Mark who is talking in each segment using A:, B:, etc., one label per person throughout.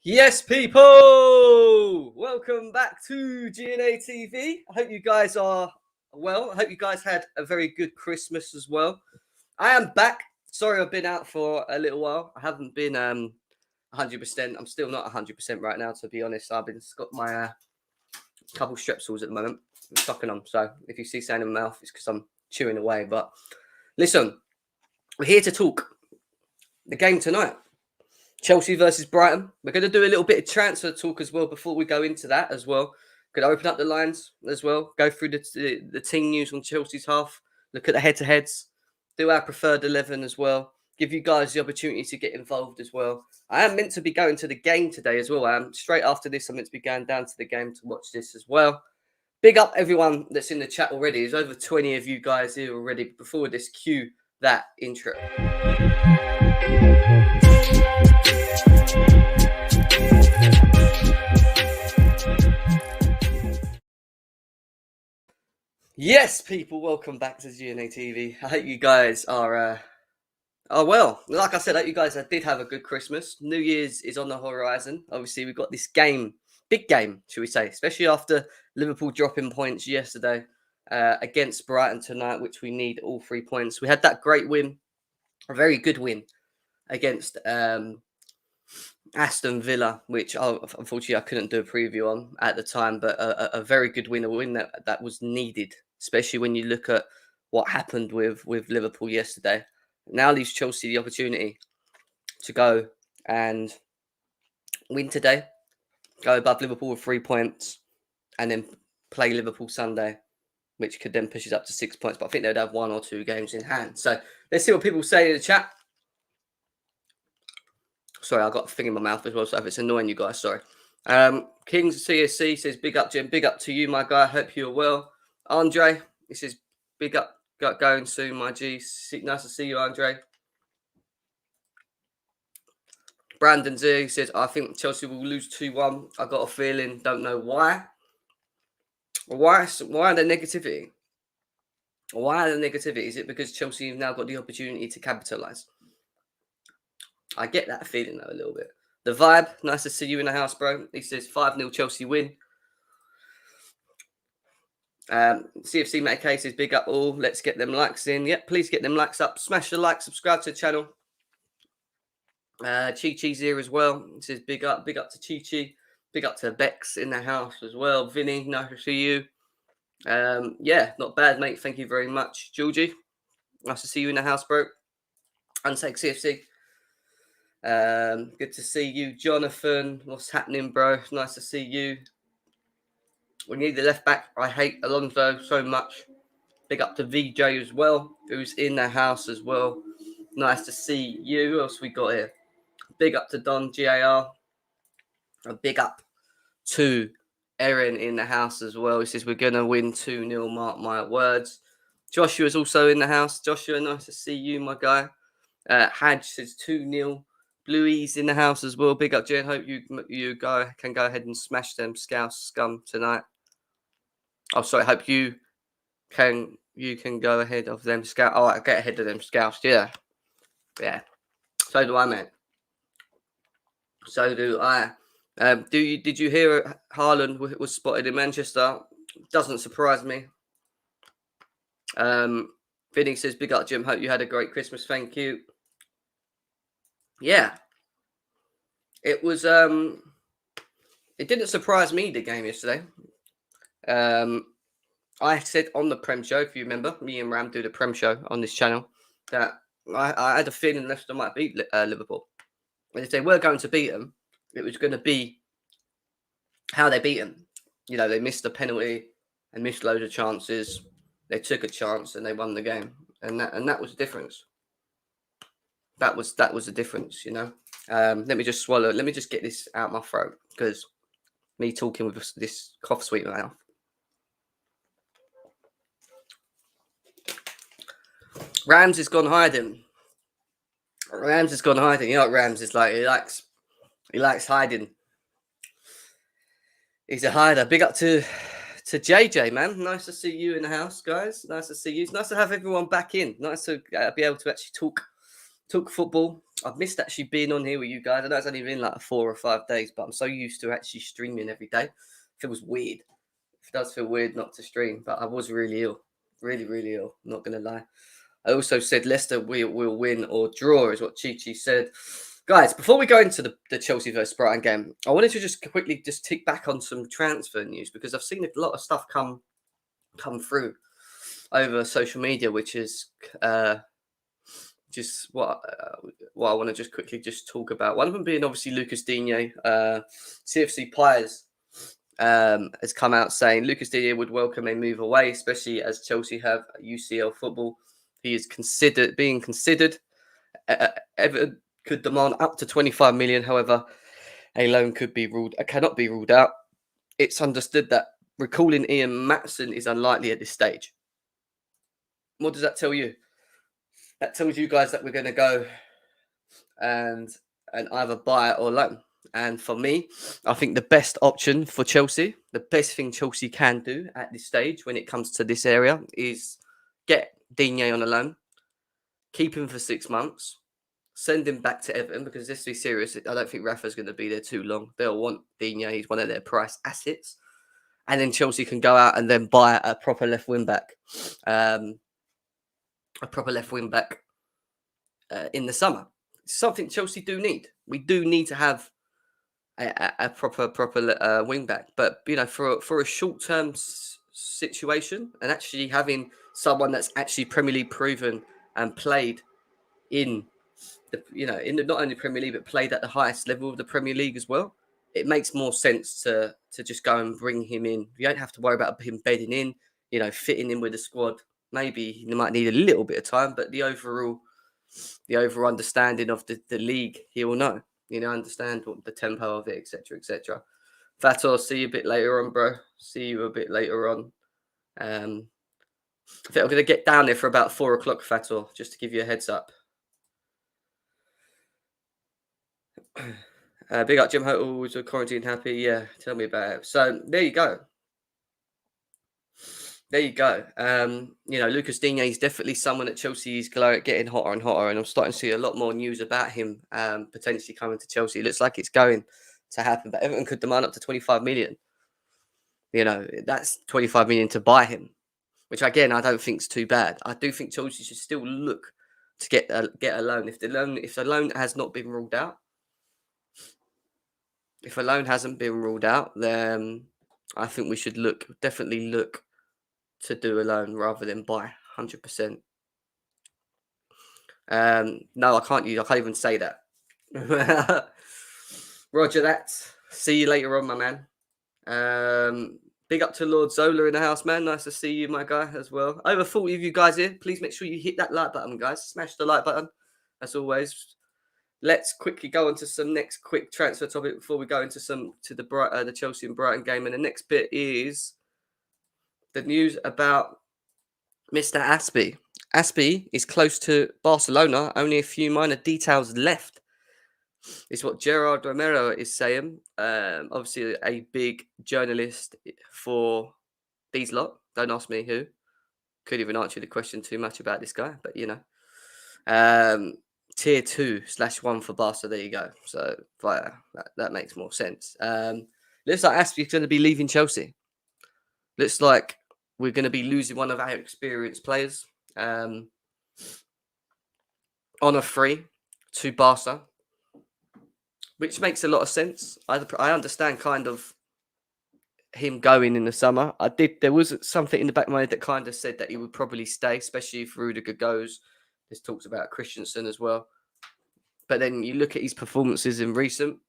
A: Yes, people! Welcome back to GNA TV. I hope you guys are well. I hope you guys had a very good Christmas as well. I am back. Sorry, I've been out for a little while. I haven't been 100%. I'm still not 100% right now, to be honest. I've got my couple strepsils at the moment. I'm sucking them. So if you see something in my mouth, it's because I'm chewing away. But listen, we're here to talk the game tonight. Chelsea versus Brighton. We're going to do a little bit of transfer talk as well before we go into that as well. Going to open up the lines as well, go through the team news on Chelsea's half, look at the head-to-heads, do our preferred 11 as well, give you guys the opportunity to get involved as well. I am meant to be going to the game today as well. Straight after this, I'm meant to be going down to the game to watch this as well. Big up everyone that's in the chat already. There's over 20 of you guys here already. Before this, cue that intro. Yes, people, welcome back to GNA TV. I hope you guys are well. Like I said, I hope you guys did have a good Christmas. New Year's is on the horizon. Obviously, we've got this game, big game, should we say, especially after Liverpool dropping points yesterday against Brighton tonight, which we need all 3 points. We had that great win, a very good win against Aston Villa, which unfortunately I couldn't do a preview on at the time, but a very good win, a win that was needed, especially when you look at what happened with Liverpool yesterday. Now leaves Chelsea the opportunity to go and win today, go above Liverpool with 3 points, and then play Liverpool Sunday, which could then push us up to 6 points. But I think they'd have 1 or 2 games in hand. So let's see what people say in the chat. Sorry, I got a thing in my mouth as well, so if it's annoying you guys, sorry. Kings CSC says, big up, Jim. Big up to you, my guy. Hope you're well. Andre, he says, big up, got going soon, my G. Nice to see you, Andre. Brandon Z says, I think Chelsea will lose 2-1. I got a feeling, don't know why. Why the negativity? Why the negativity? Is it because Chelsea have now got the opportunity to capitalise? I get that feeling, though, a little bit. The vibe, nice to see you in the house, bro. He says 5-0 Chelsea win. CFC Matt K says, big up all. Let's get them likes in. Yep, please get them likes up. Smash the like, subscribe to the channel. Chi Chi's here as well. He says, big up to Chi Chi. Big up to Bex in the house as well. Vinny, nice to see you. Yeah, not bad, mate. Thank you very much. Georgie, nice to see you in the house, bro. Unsake CFC. Good to see you, Jonathan. What's happening, bro? Nice to see you. We need the left back. I hate Alonso so much. Big up to VJ as well, who's in the house as well. Nice to see you. Who else we got here? Big up to Don GAR. A big up to Erin in the house as well. He says we're gonna win 2-0. Mark my words. Joshua's also in the house. Joshua, nice to see you, my guy. Hadj says 2-0. Bluey's in the house as well. Big up, Jen. Hope you can go ahead and smash them Scouse scum tonight. Oh, sorry. Hope you can go ahead of them Scouse. Oh, I get ahead of them Scouse. Yeah. So do I, mate. So do I. Did you hear Haaland was spotted in Manchester? Doesn't surprise me. Vinny says, big up, Jim. Hope you had a great Christmas. Thank you. Yeah. It was it didn't surprise me, the game yesterday. I said on the Prem show, if you remember, me and Ram do the Prem show on this channel, that I had a feeling Leicester might beat Liverpool. And if they were going to beat them, it was going to be how they beat them. You know, they missed a penalty and missed loads of chances. They took a chance and they won the game, and that was the difference. That was the difference, you know. Let me just swallow. Let me just get this out my throat, because me talking with this cough sweet in my mouth. Rams has gone hiding. You know what Rams is like? He likes hiding. He's a hider. Big up to JJ, man. Nice to see you in the house, guys. Nice to see you. It's nice to have everyone back in. Nice to be able to actually talk talk football. I've missed actually being on here with you guys. I know it's only been like 4 or 5 days, but I'm so used to actually streaming every day. It feels weird. It does feel weird not to stream, but I was really ill. Really, really ill. Not going to lie. I also said Leicester will win or draw, is what Chi said. Guys, before we go into the Chelsea versus Brighton game, I wanted to just quickly just tick back on some transfer news because I've seen a lot of stuff come through over social media, which is just what I want to just quickly just talk about. One of them being obviously Lucas Digne. CFC Pies has come out saying Lucas Digne would welcome a move away, especially as Chelsea have UCL football. He is being considered. Everton could demand up to 25 million. However, a loan cannot be ruled out. It's understood that recalling Ian Maatson is unlikely at this stage. What does that tell you? That tells you guys that we're going to go and either buy or loan. And for me, I think the best option for Chelsea, the best thing Chelsea can do at this stage when it comes to this area is get Digne on a loan, keep him for 6 months, send him back to Everton because let's be serious, I don't think Rafa's going to be there too long. They'll want Digne. He's one of their price assets. And then Chelsea can go out and then buy a proper left wing back. In the summer. Something Chelsea do need. We do need to have a proper wing back. But, for a short-term situation and actually having someone that's actually Premier League proven and played in not only Premier League, but played at the highest level of the Premier League as well, it makes more sense to just go and bring him in. You don't have to worry about him bedding in, fitting in with the squad. Maybe he might need a little bit of time, but the overall understanding of the league, he will know. Understand what the tempo of it, etc., etc. Fator, see you a bit later on, bro. See you a bit later on. I think I'm going to get down there for about 4 o'clock, Fator, just to give you a heads up. Big up Jim Hotel, was a quarantine happy. Yeah, tell me about it. So there you go. Lucas Digne is definitely someone that Chelsea is getting hotter and hotter, and I'm starting to see a lot more news about him potentially coming to Chelsea. It looks like it's going to happen, but Everton could demand up to 25 million. That's 25 million to buy him, which again I don't think is too bad. I do think Chelsea should still look to get a loan if the loan has not been ruled out. If a loan hasn't been ruled out, then I think we should definitely look to do a loan rather than buy 100%. No, I can't even say that. Roger that. See you later on, my man. Big up to Lord Zola in the house, man. Nice to see you, my guy, as well. Over 40 of you guys here. Please make sure you hit that like button, guys. Smash the like button, as always. Let's quickly go on to some next quick transfer topic before we go into the Chelsea and Brighton game. And the next bit is the news about Mr. Aspie. Aspie is close to Barcelona. Only a few minor details left. Is what Gerard Romero is saying. Obviously, a big journalist for these lot. Don't ask me who. Could even answer the question too much about this guy, but Tier 2/1 for Barca. There you go. So that makes more sense. Looks like Aspie's going to be leaving Chelsea. Looks like we're going to be losing one of our experienced players on a free to Barca, which makes a lot of sense. I understand kind of him going in the summer. There was something in the back of my head that kind of said that he would probably stay, especially if Rudiger goes. There's talks about Christensen as well. But then you look at his performances in recent.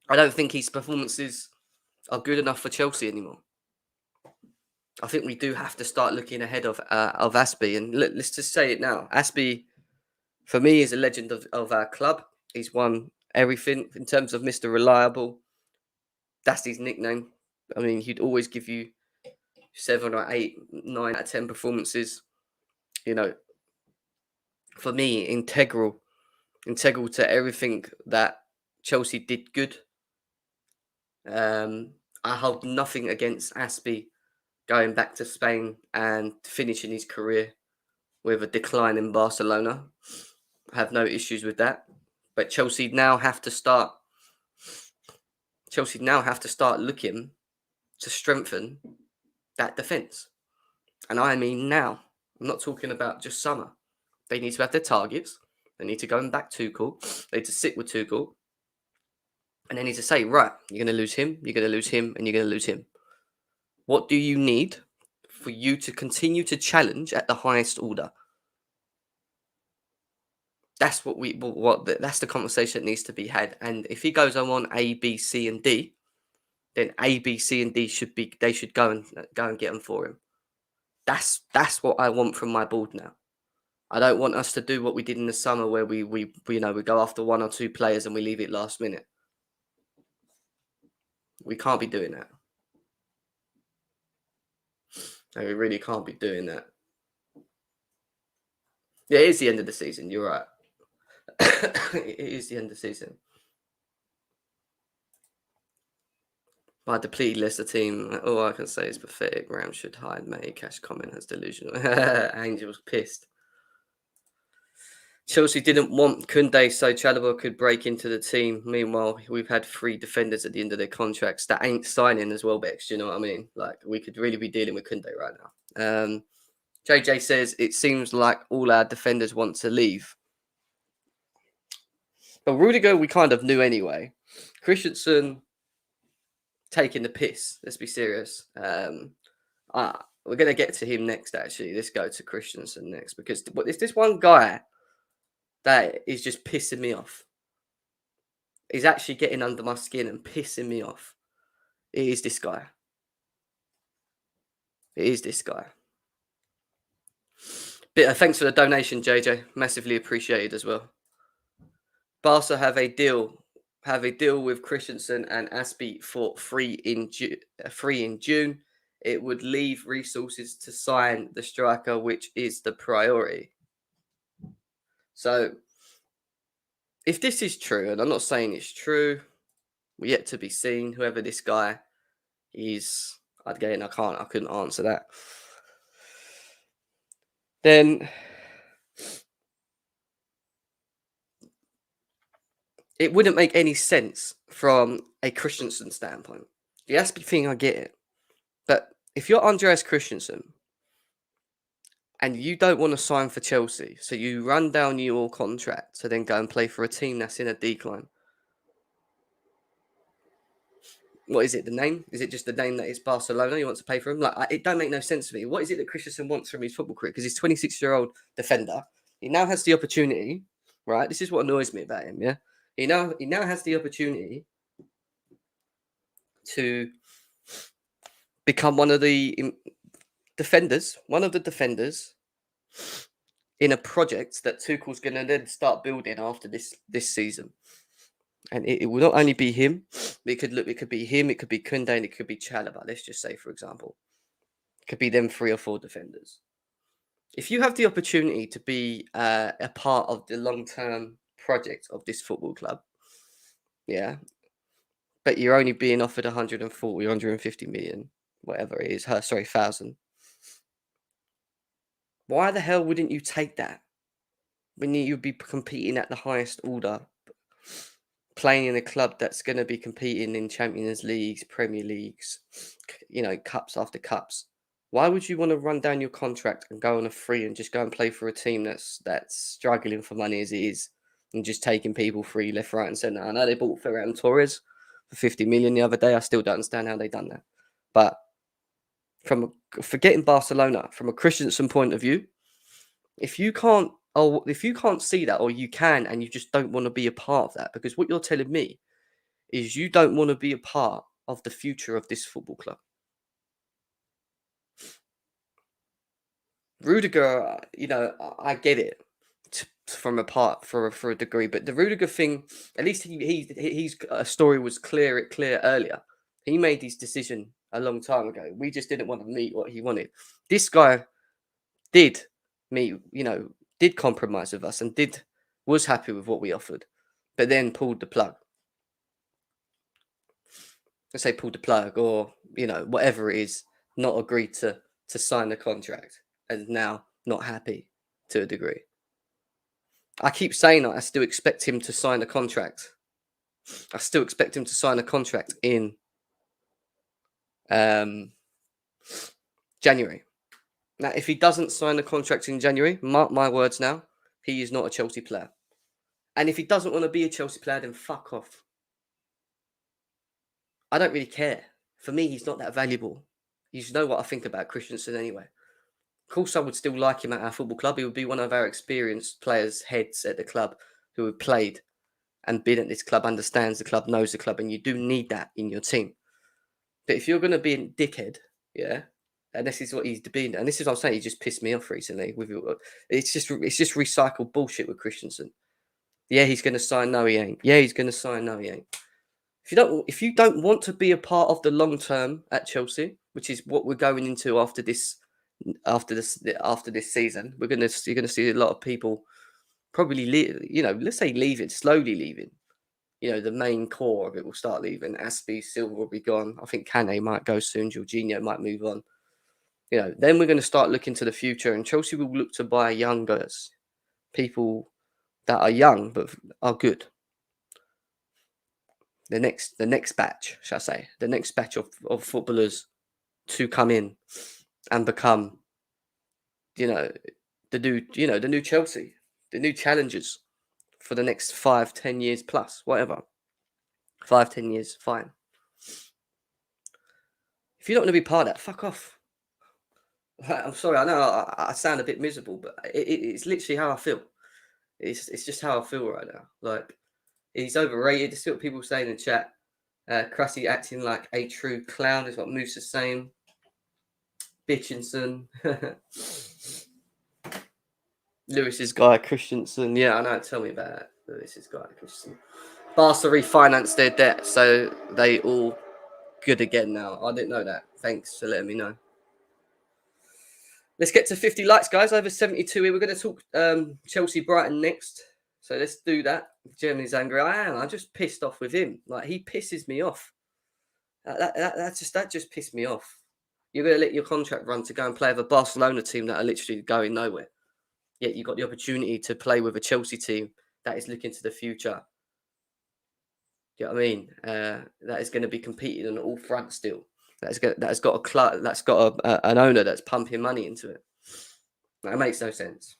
A: I don't think his performances are good enough for Chelsea anymore. I think we do have to start looking ahead of Aspie. And let's just say it now. Aspie, for me, is a legend of our club. He's won everything in terms of Mr. Reliable. That's his nickname. I mean, he'd always give you 7 or 8, 9 out of 10 performances. For me, integral to everything that Chelsea did good. I hold nothing against Aspie going back to Spain and finishing his career with a decline in Barcelona. I have no issues with that. But Chelsea now have to start looking to strengthen that defence. And I mean now. I'm not talking about just summer. They need to have their targets. They need to go and back Tuchel. They need to sit with Tuchel. And they need to say, right, you're going to lose him, you're going to lose him, and you're going to lose him. What do you need for you to continue to challenge at the highest order? That's that's the conversation that needs to be had. And if he goes on A, B, C, and D, then A, B, C, and D should go and get them for him. That's what I want from my board now. I don't want us to do what we did in the summer, where we go after one or two players and we leave it last minute. We can't be doing that. No, we really can't be doing that. Yeah, it is the end of the season. You're right. It is the end of the season. My depleted Leicester team, all I can say is pathetic. Ram should hide. May Cash comment has delusional. Angel's pissed. Chelsea didn't want Koundé so Chalobah could break into the team. Meanwhile, we've had 3 defenders at the end of their contracts that ain't signing as well, Bex. Do you know what I mean? Like, we could really be dealing with Koundé right now. JJ says, it seems like all our defenders want to leave. But Rudiger, we kind of knew anyway. Christensen, taking the piss. Let's be serious. We're going to get to him next, actually. Let's go to Christensen next, because there's this one guy that is just pissing me off. He's actually getting under my skin and pissing me off. It is this guy. Thanks for the donation, JJ. Massively appreciated as well. Barca have a deal with Christensen and Aspie for free in June. It would leave resources to sign the striker, which is the priority. So, if this is true, and I'm not saying it's true, we're yet to be seen. Whoever this guy is, I couldn't answer that. Then it wouldn't make any sense from a Christensen standpoint. The Aspie thing, I get it. But if you're Andreas Christensen and you don't want to sign for Chelsea, so you run down your contract to then go and play for a team that's in a decline. What is it, the name? Is it just the name that is Barcelona? You want to pay for him? Like, it don't make no sense to me. What is it that Christensen wants from his football career? Because he's 26-year-old defender. He now has the opportunity, right? This is what annoys me about him, yeah? He now has the opportunity to become one of the defenders in a project that Tuchel's going to then start building after this season. And it will not only be him. It could be him, it could be Koundé, and it could be Chalobah. Let's just say, for example, it could be them 3 or 4 defenders. If you have the opportunity to be a part of the long-term project of this football club, yeah, but you're only being offered 140, 150 million, whatever it is, thousand. Why the hell wouldn't you take that when you'd be competing at the highest order, playing in a club that's going to be competing in Champions Leagues, Premier Leagues, cups after cups? Why would you want to run down your contract and go on a free and just go and play for a team that's struggling for money as it is, and just taking people free left, right, and centre? I know they bought Ferran Torres for 50 million the other day. I still don't understand how they done that. But forgetting Barcelona, from a Christensen point of view, if you can't see that, or you can and you just don't want to be a part of that, because what you're telling me is you don't want to be a part of the future of this football club. Rudiger, I get it for a degree, but the Rudiger thing, at least he's story was clear earlier. He made his decision a long time ago. We just didn't want to meet what he wanted. This guy did compromise with us and was happy with what we offered, but then pulled the plug. Let's say pulled the plug, or whatever it is, not agreed to sign the contract, and now not happy to a degree. I keep saying that I still expect him to sign a contract. I still expect him to sign a contract in January. Now, if he doesn't sign a contract in January, mark my words now, he is not a Chelsea player. And if he doesn't want to be a Chelsea player, then fuck off. I don't really care. For me, he's not that valuable. You know what I think about Christensen anyway. Of course, I would still like him at our football club. He would be one of our experienced players' heads at the club who have played and been at this club, understands the club, knows the club, and you do need that in your team. But if you're going to be a dickhead, yeah, and this is what he's been, and this is what I'm saying, he just pissed me off recently. It's just recycled bullshit with Christensen. Yeah, he's going to sign. No, he ain't. Yeah, he's going to sign. No, he ain't. If you don't want to be a part of the long term at Chelsea, which is what we're going into after this season, you're going to see a lot of people probably let's say slowly leaving. The main core of it will start leaving. Aspie, Silva will be gone. I think Kane might go soon. Jorginho might move on. Then we're going to start looking to the future, and Chelsea will look to buy youngers, people that are young but are good. The next batch, shall I say, the next batch of footballers to come in and become, the new Chelsea, the new challengers for the next 5-10 years plus, whatever. 5-10 years, fine. If you don't want to be part of that, fuck off. I'm sorry, I know I sound a bit miserable, but it's literally how I feel. It's just how I feel right now. Like, he's overrated. There's still people saying in the chat. Cressy acting like a true clown is what Moose is saying. Bitchinson. Lewis's guy, Christensen. Yeah, I know. Tell me about it. Lewis's guy, Christensen. Barca refinanced their debt, so they all good again now. I didn't know that. Thanks for letting me know. Let's get to 50 likes, guys. Over 72 here. We're going to talk Chelsea Brighton next. So let's do that. Germany's angry. I'm just pissed off with him. Like, he pisses me off. That just pissed me off. You're going to let your contract run to go and play with a Barcelona team that are literally going nowhere. Yet you got the opportunity to play with a Chelsea team that is looking to the future. Do you know what I mean? That is going to be competing on all fronts still. That's got an owner that's pumping money into it. That makes no sense.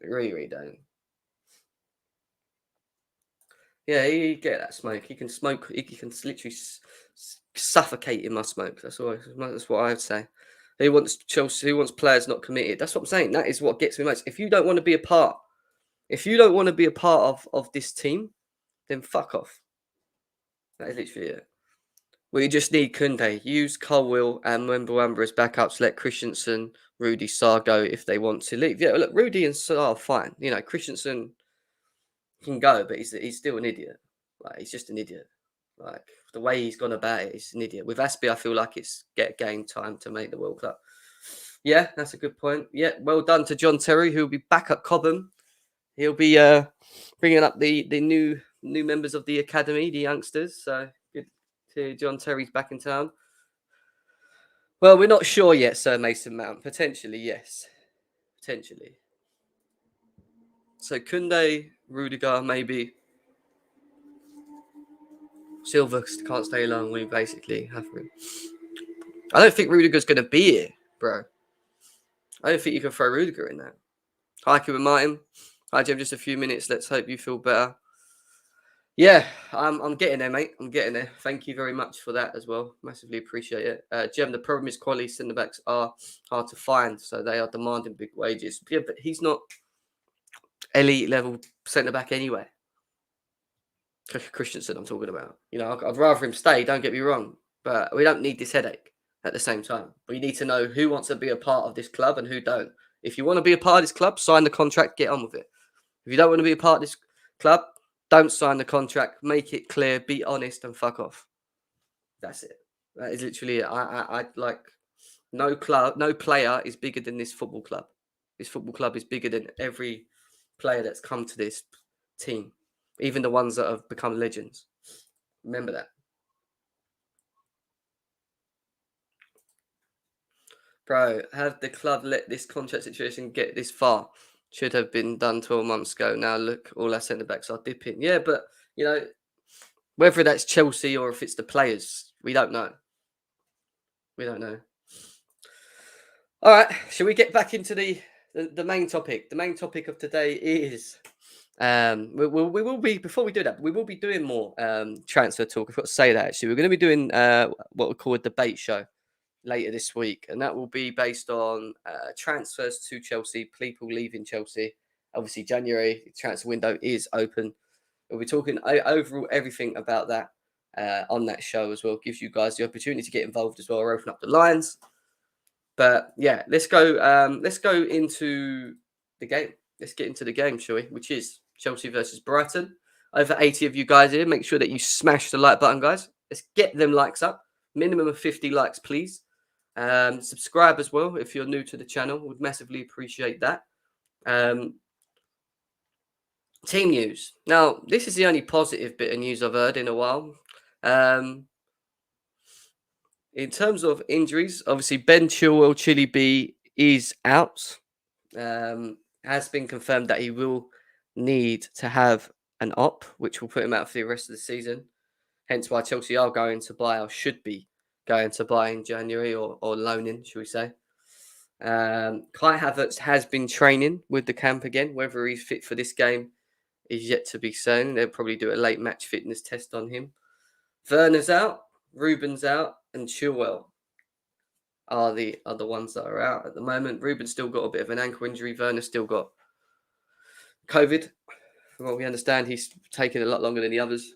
A: It really, really don't. Yeah, he get that smoke. He can smoke. He can literally suffocate in my smoke. That's what I would say. He wants Chelsea. He wants players not committed. That's what I'm saying. That is what gets me most. If you don't want to be a part, of this team, then fuck off. That is literally it. We just need Koundé. Use Colwill and Mbeumo as backups. Let Christensen, Rudy, Sarr go if they want to leave. Yeah, look, Rudy and Sarr are fine. Christensen can go, but he's still an idiot. Like, he's just an idiot. Like, the way he's gone about it, he's an idiot. With Aspie, I feel like it's game time to make the World Cup. Yeah, that's a good point. Yeah, well done to John Terry, who will be back at Cobham. He'll be bringing up the new members of the academy, the youngsters. So good to John Terry's back in town. Well, we're not sure yet, Sir Mason Mount. Potentially, yes. Potentially. So Koundé, Rudiger, maybe. Silva can't stay long. We basically have him. I don't think Rudiger's going to be here, bro. I don't think you can throw Rudiger in there. Hi, Kevin Martin. Hi, Jim. Just a few minutes. Let's hope you feel better. Yeah, I'm getting there, mate. I'm getting there. Thank you very much for that as well. Massively appreciate it. Jem, the problem is quality centre-backs are hard to find, so they are demanding big wages. Yeah, but he's not elite level centre-back anyway. Christensen, I'm talking about. I'd rather him stay, don't get me wrong, but we don't need this headache at the same time. We need to know who wants to be a part of this club and who don't. If you want to be a part of this club, sign the contract, get on with it. If you don't want to be a part of this club, don't sign the contract, make it clear, be honest, and fuck off. That's it. That is literally it. I like, no player is bigger than this football club. This football club is bigger than every player that's come to this team. Even the ones that have become legends. Remember that. Bro, have the club let this contract situation get this far? Should have been done 12 months ago. Now look, all our centre backs are dipping. Yeah, but you know, whether that's Chelsea or if it's the players, we don't know. We don't know. All right, shall we get back into the main topic? The main topic of today is we will be, before we do that, we will be doing more transfer talk. I've got to say that actually. We're going to be doing what we call a debate show later this week, and that will be based on transfers to Chelsea, people leaving Chelsea. Obviously, January transfer window is open. We'll be talking overall everything about that on that show as well. Gives you guys the opportunity to get involved as well, or open up the lines. But yeah, let's go. Let's go into the game. Let's get into the game, shall we? Which is Chelsea versus Brighton. Over 80 of you guys here. Make sure that you smash the like button, guys. Let's get them likes up. Minimum of 50 likes, please. Subscribe as well if you're new to the channel. Would massively appreciate that. Team news. Now, this is the only positive bit of news I've heard in a while. In terms of injuries, obviously Ben Chilwell, Chili B, is out. Has been confirmed that he will need to have an op, which will put him out for the rest of the season. Hence why Chelsea are going to buy, or should be going to buy in January, or loaning, should we say. Kai Havertz has been training with the camp again. Whether he's fit for this game is yet to be seen. They'll probably do a late match fitness test on him. Werner's out, Ruben's out, and Chilwell are the other ones that are out at the moment. Ruben's still got a bit of an ankle injury. Werner's still got COVID. From what we understand, he's taken a lot longer than the others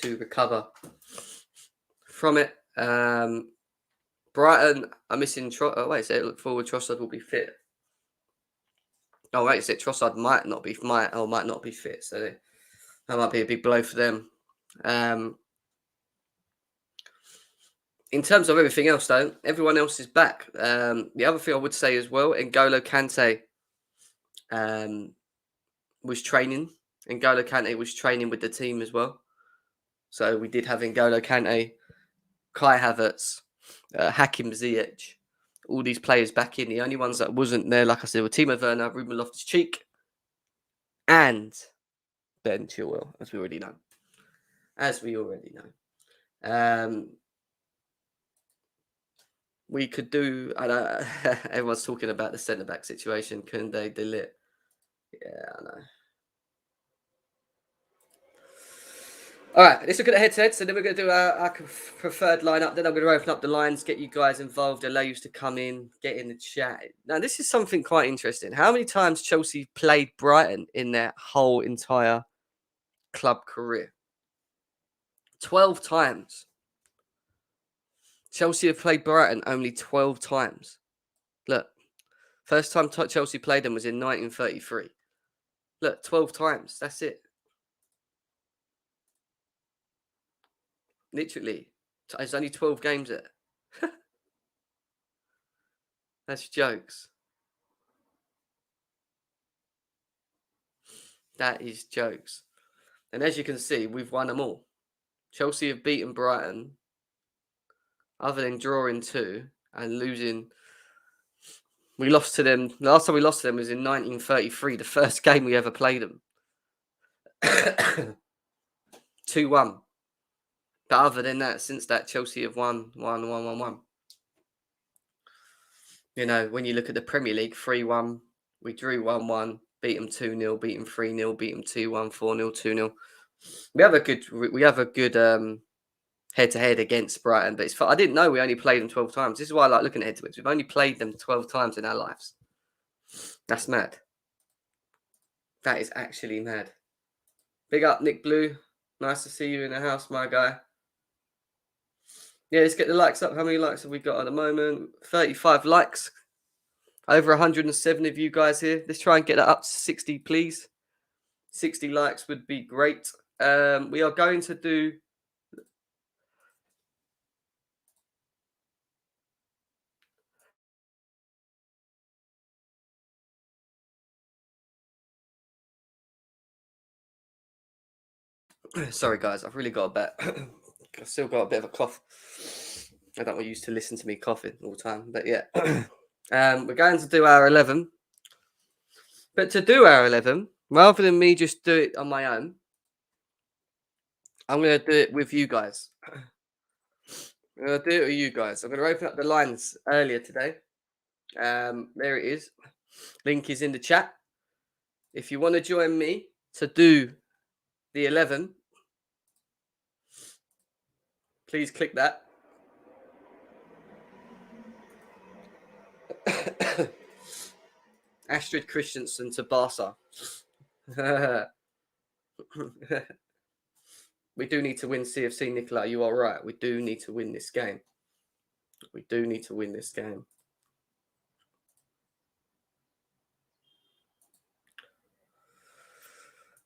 A: to recover from it. Brighton are missing. Oh wait, so look forward. Trossard will be fit. Oh wait, so Trossard might not be fit. So that might be a big blow for them. In terms of everything else, though, everyone else is back. The other thing I would say as well, N'Golo Kante was training. N'Golo Kante was training with the team as well. So we did have N'Golo Kante, Kai Havertz, Hakim Ziyech, all these players back in. The only ones that wasn't there, like I said, were Timo Werner, Ruben Loftus-Cheek, and Ben Chilwell, as we already know. We could do, I know, everyone's talking about the centre-back situation. Couldn't they delete? Yeah, I know. All right, let's look at the head-to-head. So then we're going to do our preferred lineup. Then I'm going to open up the lines, get you guys involved, allow you to come in, get in the chat. Now, this is something quite interesting. How many times Chelsea played Brighton in their whole entire club career? 12 times. Chelsea have played Brighton only 12 times. Look, first time Chelsea played them was in 1933. Look, 12 times. That's it. Literally. There's only 12 games there. That's jokes. That is jokes. And as you can see, we've won them all. Chelsea have beaten Brighton, other than drawing 2 and losing. We lost to them. The last time we lost to them was in 1933, the first game we ever played them. 2-1. But other than that, since that, Chelsea have won. You know, when you look at the Premier League, 3-1, we drew 1-1, beat them 2-0, beat them 3-0, beat them 2-1, 4-0, 2-0. We have a good head-to-head against Brighton, but I didn't know we only played them 12 times. This is why I like looking at head-to-heads. We've only played them 12 times in our lives. That's mad. That is actually mad. Big up, Nick Blue. Nice to see you in the house, my guy. Yeah, let's get the likes up. How many likes have we got at the moment? 35 likes. Over 107 of you guys here. Let's try and get that up to 60, please. 60 likes would be great. We are going to do... Sorry, guys. I've really got I've still got a bit of a cough. I don't want you to listen to me coughing all the time, but yeah. We're going to do our 11. But to do our 11, rather than me just do it on my own, I'm going to do it with you guys. I'm going to do it with you guys. I'm going to open up the lines earlier today. There it is. Link is in the chat. If you want to join me to do the 11, please click that. Astrid Christensen to Barca. We do need to win CFC, Nicola. You are right. We do need to win this game. We do need to win this game.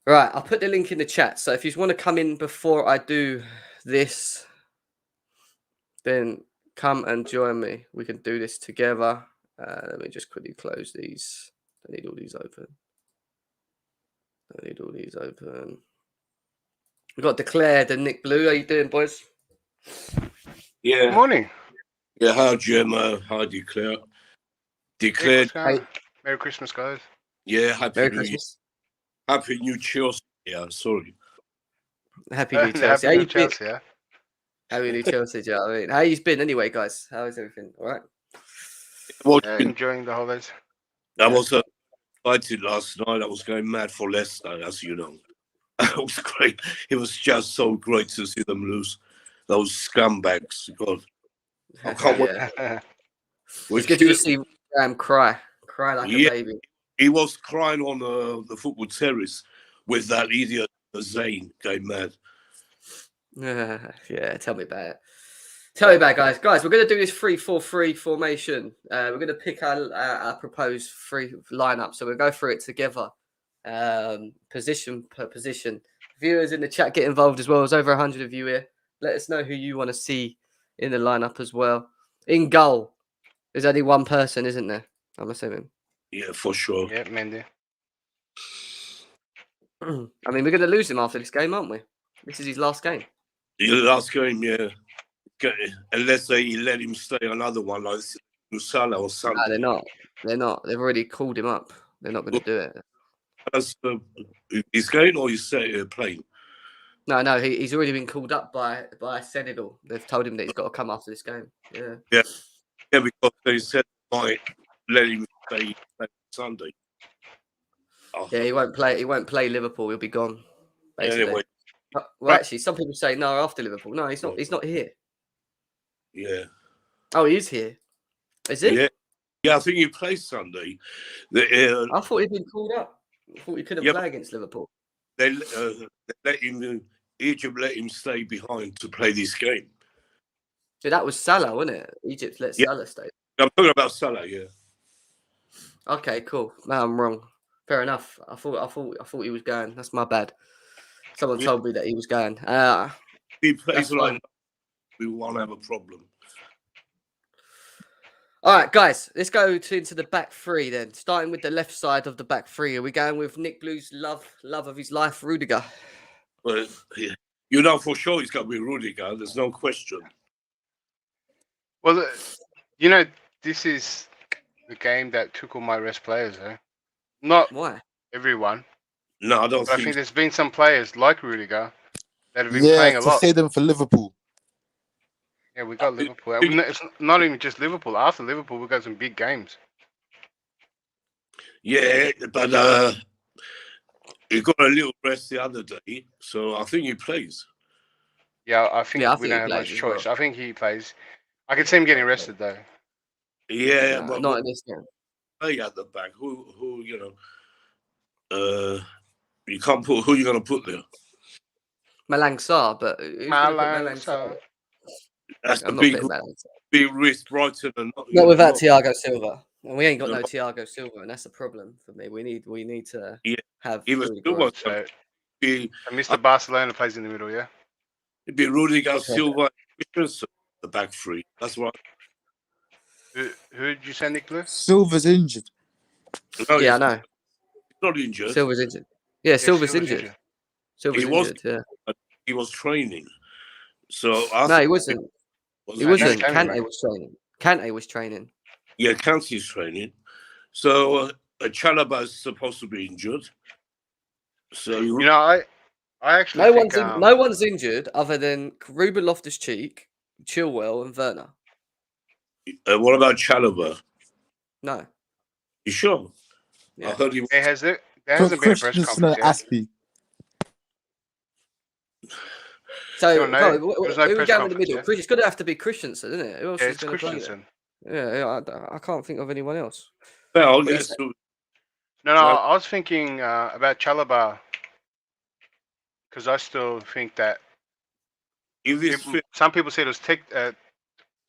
A: Right, I'll put the link in the chat. So if you want to come in before I do this, then come and join me. We can do this together. Let me just quickly close these. I need all these open. We've got Declared and Nick Blue. How you doing, boys?
B: Yeah.
C: Good morning.
B: Yeah, hi, Gemma. Hi, Declare. Declared.
C: Hey, Merry Christmas, guys.
B: Yeah, Happy
A: Merry
B: New
A: Christmas.
B: Year. Happy New Chelsea. Yeah, sorry.
A: Happy New Chelsea.
C: Happy New Chelsea, yeah.
A: Happy New Chelsea, do you know what I mean? How you been anyway, guys? How is everything? All right?
B: Well,
C: Enjoying the holidays.
B: I was excited last night. I was going mad for Leicester, as you know. It was great. It was just so great to see them lose. Those scumbags. God. I can't wait.
A: It's good to see cry like a baby.
B: He was crying on the football terrace with that idiot Zane going mad.
A: Yeah, tell me about it. Tell me about it, guys. Guys, we're going to do this 3-4-3 formation. We're going to pick our proposed free lineup. So we'll go through it together, position per position. Viewers in the chat get involved as well. There's over 100 of you here. Let us know who you want to see in the lineup as well. In goal, there's only one person, isn't there? I'm assuming.
B: Yeah, for sure.
C: Yeah, Mendy.
A: I mean, we're going to lose him after this game, aren't we? This is his last game.
B: The last game, yeah. Unless they let him stay another one like Salah or something.
A: No, they're not. They're not. They've already called him up. They're not going to do it.
B: That's he's going or he's playing?
A: No, he's already been called up by Senegal. They've told him that he's got to come after this game. Yeah,
B: because they said might let him stay Sunday. Oh.
A: Yeah, he won't play. He won't play Liverpool. He'll be gone. Basically.
B: Anyway,
A: well, actually, some people say no after Liverpool. No, he's not. He's not here.
B: Yeah.
A: Oh, he is here. Is he?
B: Yeah. I think he plays Sunday.
A: I thought he'd been called up. I thought he couldn't play against Liverpool.
B: They let him. Egypt let him stay behind to play this game.
A: So that was Salah, wasn't it? Egypt let Salah stay.
B: I'm talking about Salah. Yeah.
A: Okay, cool. No, I'm wrong. Fair enough. I thought he was going. That's my bad. Someone told me that he was going.
B: He plays like we won't have a problem.
A: All right, guys, let's go into the back three then. Starting with the left side of the back three. Are we going with Nick Blue's love of his life, Rudiger?
B: Well, you know for sure he's got to be Rudiger. There's no question.
C: Well, you know, this is the game that took all my rest players, though. Not
A: Why?
C: everyone.
B: No, I don't
C: I think there's been some players like Rudiger that have been playing a lot.
D: Yeah, to say them for Liverpool.
C: Yeah, we got Liverpool. It's not even just Liverpool. After Liverpool, we got some big games.
B: Yeah, but he got a little rest the other day, so I think he plays.
C: Yeah, I think we don't have much choice. Well. I think he plays. I can see him getting rested though.
B: Yeah,
A: no,
B: but
A: not in this game.
B: Play at the back. Who you know? You can't put who you gonna put there.
A: Malang Sarr, but
C: Malang Sarr.
B: That's
A: I'm
B: the big risk. Brighton and
A: not without Thiago Silva. And we ain't got no Thiago Silva, and that's a problem for me. We need to have.
C: So Mr. Barcelona plays in the middle, yeah.
B: It'd be Rudiger, Silva, the back three. That's right.
C: Who did you say, Nick Blue?
D: Silva's injured.
B: No,
A: I know.
B: He's not injured.
A: Silva's injured. Yeah, Silva's injured. Silva's injured. Yeah.
B: He was training. So
A: no, he wasn't. He wasn't.
C: Kante
A: was training. Kante was training.
B: Yeah, Kansi's training. So Chalaba is supposed to be injured. So
C: You know, I actually
A: No
C: think
A: one's injured other than Ruben Loftus-Cheek, Chilwell, and Werner.
B: what about Chalaba?
A: No.
B: You sure?
A: Yeah.
B: I heard he.
C: there
D: So
C: hasn't been a press
D: Christensen
C: conference
D: and
C: yet.
D: Aspie.
A: So,
C: No,
A: Chloe,
C: there was
A: who
C: no
A: are we
C: press
A: going in the
C: conference
A: middle?
C: yet.
A: It's going to have to be Christensen, isn't it? Who else
C: Yeah,
A: is
C: it's
A: going to play there?
C: Christensen.
A: Yeah, I can't think of anyone else.
B: Well,
A: What you
B: yes.
A: say?
C: No,
B: Well-
C: I was thinking about Chalobah because I still think that
B: If he's fit,
C: some people said it was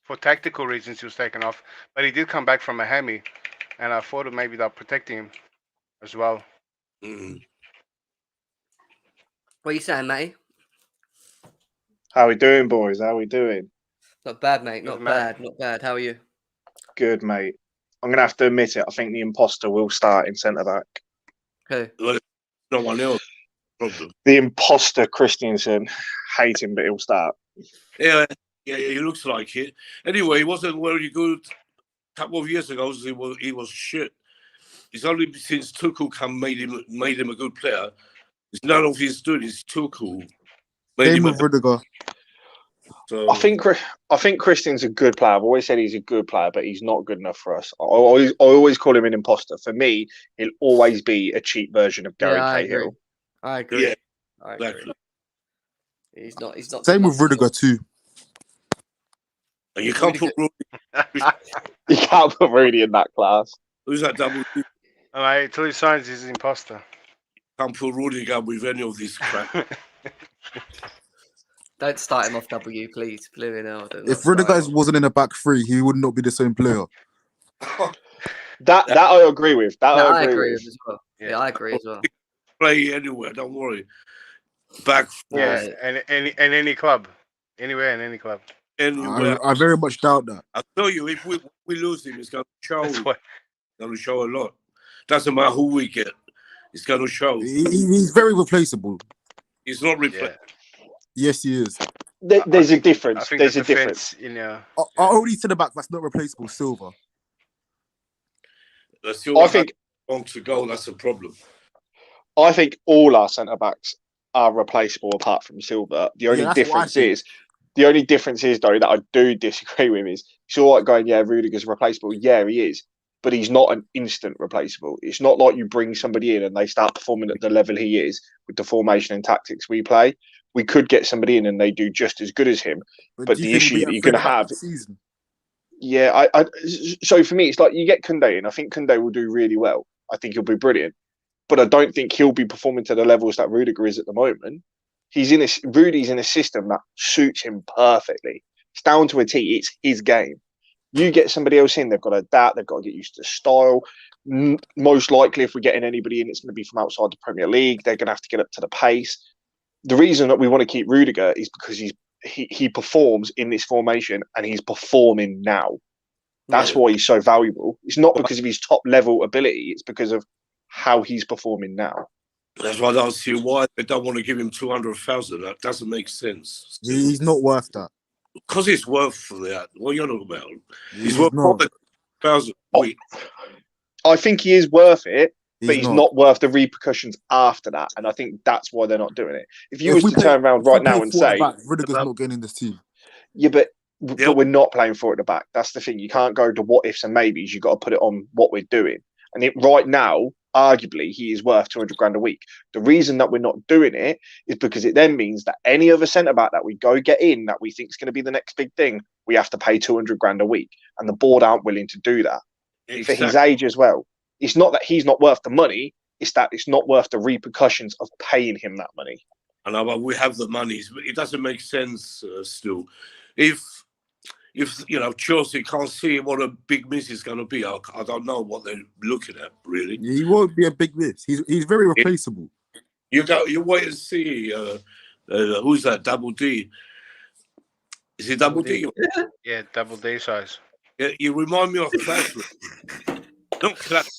C: for tactical reasons he was taken off, but he did come back from a hammy, and I thought maybe they're protecting him as well.
A: What are you saying, Matty?
E: How we doing, boys? How we doing?
A: Not bad, mate.
C: Good,
A: Not
C: mate.
A: bad. Not bad. How are you?
E: Good, mate. I'm gonna have to admit it. I think the imposter will start in centre back.
A: Who?
B: like, no one else. Problem.
E: The imposter Christensen, hate him, but he'll start.
B: Yeah, he looks like it. Anyway, he wasn't very good a couple of years ago. He was shit. It's only since Tuchel made him a good player. It's none of his doing. It's Tuchel made
D: Same
B: him a
D: with Rudiger.
B: so.
E: I think Christian's a good player. I've always said he's a good player, but he's not good enough for us. I always call him an imposter. For me, he'll always be a cheap version of Gary
A: I
E: Cahill.
A: agree. I agree.
B: Yeah,
A: I agree.
B: exactly.
A: He's not. He's not.
D: Same
A: good
D: with
A: enough.
D: Rudiger too.
B: And you can't put
E: You can't put Rudy in that class.
B: who's that double D?
C: And until he signs, he's an imposter.
B: Can't put Rudiger with any of this crap.
A: Don't start him off W, please. Flipping hell, do not
D: If
A: start
D: Rudiger
A: him.
D: wasn't in the back three, he would not be the same player.
E: That I agree with. That
A: No,
E: I
A: I
E: agree
A: agree
E: with.
A: with as well.
C: Yeah.
A: Yeah, I agree as well.
B: Play anywhere, don't worry. Back
C: Yeah,
A: Nice.
C: and any club, anywhere in any club.
B: anywhere.
D: I very much doubt that.
B: I tell you, if we lose him, it's going to show.
C: That's why.
B: Going to show a lot. Doesn't matter who we get. It's going to show.
D: He's very replaceable.
B: He's not
C: Yeah,
B: replaced.
D: Yes, he is.
E: There's a
C: I
E: difference.
C: think
E: There's
C: the
E: a difference.
C: defense, you know.
D: Our only centre back that's not replaceable, Silva.
E: I think
B: long to go. That's a problem.
E: all our centre backs are replaceable apart from Silva. The only
D: Yeah, that's what I
E: difference is though that I do disagree with is it's all right going, yeah, Rudiger's replaceable. Yeah, he is. But he's not an instant replaceable. It's not like you bring somebody in and they start performing at the level he is with the formation and tactics we play. We could get somebody in and they do just as good as him. But
D: do you
E: the
D: think we'll
E: issue
D: be
E: that
D: at
E: you're going to
D: centre back
E: have,
D: next season?
E: yeah, so for me, it's like you get Koundé, and I think Koundé will do really well. I think he'll be brilliant, but I don't think he'll be performing to the levels that Rudiger is at the moment. Rudy's in a system that suits him perfectly. It's down to a T. It's his game. You get somebody else in, they've got to adapt. They've got to get used to the style. Most likely, if we're getting anybody in, it's going to be from outside the Premier League. They're going to have to get up to the pace. The reason that we want to keep Rudiger is because he performs in this formation and he's performing now. That's why he's so valuable. It's not because of his top level ability. It's because of how he's performing now.
B: That's why I don't see why they don't want to give him 200,000. That doesn't make sense.
D: He's not worth that.
B: Because he's worth that. What are you talking about? He's
D: He's
B: worth
D: not.
B: more than 1,000. Wait,
E: I think he is worth it, but he's
D: not.
E: not worth the repercussions after that. And I think that's why they're not doing it. If you was to turn around
D: if we
E: right
D: play
E: now and
D: four at
E: say,
D: the back, Rudiger's not getting in this team.
E: yeah, but we're not playing for it at the back. That's the thing. You can't go to what ifs and maybes. You've got to put it on what we're doing. And right now, arguably, he is worth 200 grand a week. The reason that we're not doing it is because it then means that any other centre back that we go get in that we think is going to be the next big thing, we have to pay 200 grand a week. And the board aren't willing to do that for his age as well. It's not that he's not worth the money. It's that it's not worth the repercussions of paying him that money.
B: I know, but we have the money. It doesn't make sense still. If Chelsea can't see what a big miss is going to be, I don't know what they're looking at really.
D: He won't be a big miss. He's very replaceable.
B: You wait and see. Who's that? Double D. Is it Double D?
C: Yeah, double D size.
B: Yeah, you remind me of Classic. Not Classic.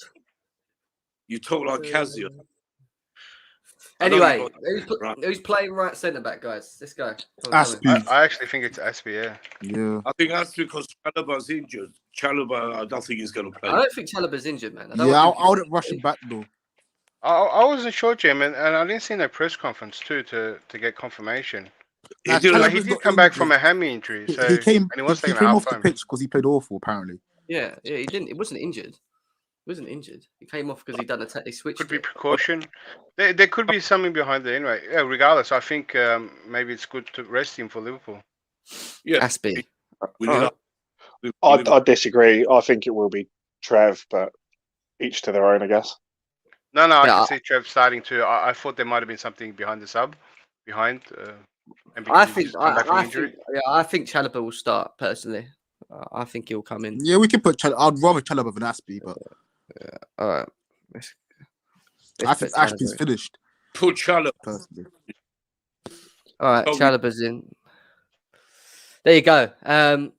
B: You talk like Casio. I know
A: Anyway,
B: you right.
A: who's playing right centre back, guys? Let's go. Come on,
D: Aspie.
C: I actually think it's Aspie, yeah.
D: Yeah.
B: I think that's because Chalobah's injured. Chalobah, I don't think he's going to play.
A: I don't think Chalobah's injured, man.
D: Yeah, I wouldn't rush him back though.
C: I wasn't sure, Jim, and I didn't see no press conference too to get confirmation.
B: He
D: Nah,
B: didn't.
C: Like, he
D: Chalobah's
C: did
D: not
C: come back from a
D: injured.
C: hammy injury, so
D: He came.
C: and he was
D: He
C: taking a
D: came
C: half
D: off the
C: time.
D: pitch because he played awful. Apparently.
A: Yeah, he didn't. It wasn't injured. He wasn't injured. He came off because he done he switched.
C: Could be
A: it.
C: precaution. There could be something behind it anyway. Yeah, regardless, I think maybe it's good to rest him for Liverpool.
B: Yeah.
A: Aspie.
B: We
A: Alright.
B: need
E: I disagree. I think it will be Trev, but each to their own, I guess.
C: No, I
A: Yeah,
C: can see Trev starting to. I thought there might have been something behind the sub, and
A: I
C: because he
A: think.
C: just come back from
A: I
C: injury.
A: think. Yeah, I think Chalobah will start personally. I think he'll come in.
D: Yeah, we can put. I'd rather Chalobah than Aspie, but
A: All right.
D: I think Aspie's finished.
B: put Chalobah.
D: Personally.
A: All right, Chalobah's in. There you go.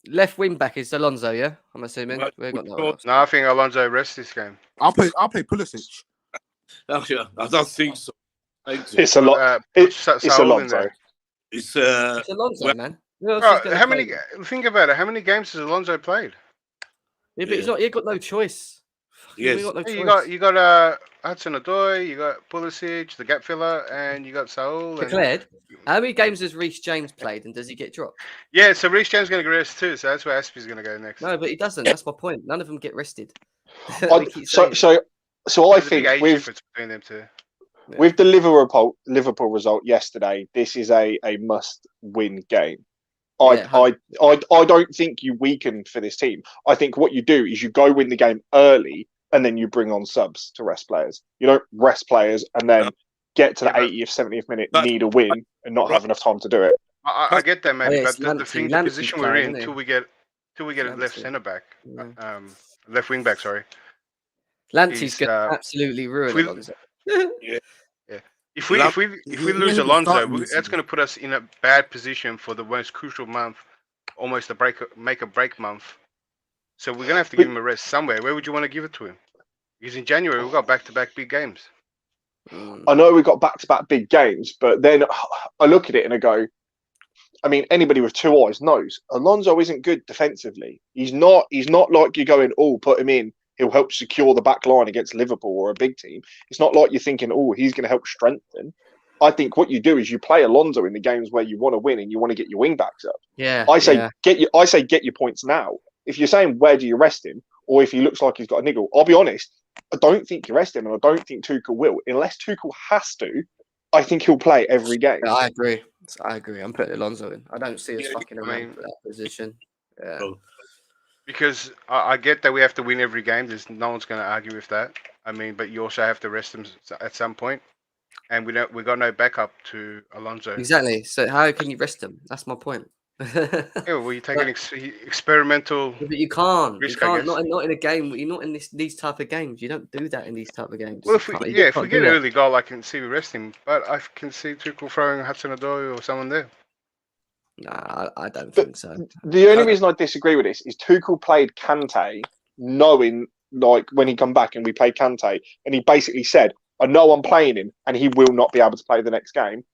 A: Left wing back is Alonso, yeah? I'm assuming.
B: Right,
A: We've got no
B: we
A: one else.
C: No, I think Alonso rests this game.
D: I'll play Pulisic.
B: Oh, yeah, I don't think so.
E: It's a lot. It's
C: Saul in
E: Alonso.
C: there.
B: It's
A: It's Alonso,
B: well-
A: man. Who else
C: Bro,
A: is gonna
C: how
A: play?
C: many? Think about it. How many games has Alonso played?
A: Yeah, but he's not. He's got no choice.
B: Yes.
A: We got no
C: Hey,
A: choice.
C: you got Hudson-Odoi, you got Pulisic, the gap filler, and you got Saul. And...
A: Declared. How many games has Reece James played, and does he get dropped?
C: Yeah, so Reece James is going to get rest too, so that's where Aspie's going to go next.
A: No, but he doesn't. That's my point. None of them get rested.
E: I,
A: We keep saying
E: so
A: it.
E: I
C: There's a big
E: think
C: age
E: with
C: difference between them two.
E: with the Liverpool result yesterday, this is a must-win game.
A: Yeah,
E: I don't think you weaken for this team. I think what you do is you go win the game early and then you bring on subs to rest players. You don't rest players and then get to the 80th, 70th minute, need a win and not have enough time to do it.
C: I get that, maybe,
A: yeah,
C: but
A: it's
C: the position we're in,
A: playing,
C: till we get a left
A: Lamptey.
C: centre back,
A: Yeah.
C: left wing back, sorry.
A: Lamptey's
C: He's,
A: going to absolutely ruin
C: we-
A: Alonso.
C: If we lose
D: he
C: Alonso,
D: started this
C: that's
D: season.
C: going to put us in a bad position for the most crucial month, almost a make a break month. So we're going to have to give him a rest somewhere. Where would you want to give it to him? Because in January we've got back-to-back big games.
E: I know we've got back-to-back big games, but then I look at it and I go, I mean, anybody with two eyes knows Alonso isn't good defensively. He's not like you're going, oh, put him in. He'll help secure the back line against Liverpool or a big team. It's not like you're thinking, oh, he's going to help strengthen. I think what you do is you play Alonso in the games where you want to win and you want to get your wing backs up.
A: Yeah.
E: I say get your points now. If you're saying where do you rest him, or if he looks like he's got a niggle, I'll be honest. I don't think you rest him, and I don't think Tuchel will, unless Tuchel has to. I think he'll play every game.
A: I agree. I'm putting Alonso in. I don't see us fucking
C: I
A: around
C: mean-
A: for that position. Yeah.
B: Oh.
C: Because I get that we have to win every game. There's no one's going to argue with that. I mean, but you also have to rest him at some point, and we got no backup to Alonso.
A: Exactly. So how can you rest him? That's my point.
C: Yeah, well, you take an experimental.
A: But you can't. You
C: Risk, I
A: can't.
C: guess.
A: Not in a game. You're not in these type of games. You don't do that in these type of games.
C: Well,
A: You
C: if we
A: can't- you
C: get
A: can't
C: an
A: do that.
C: early goal, I can see we rest him. But I can see Tuchel throwing Hudson-Odoi or someone there.
A: Nah, I don't think so.
E: The only reason I disagree with this is Tuchel played Kante knowing, like, when he come back and we played Kante, and he basically said, I know I'm playing him and he will not be able to play the next game,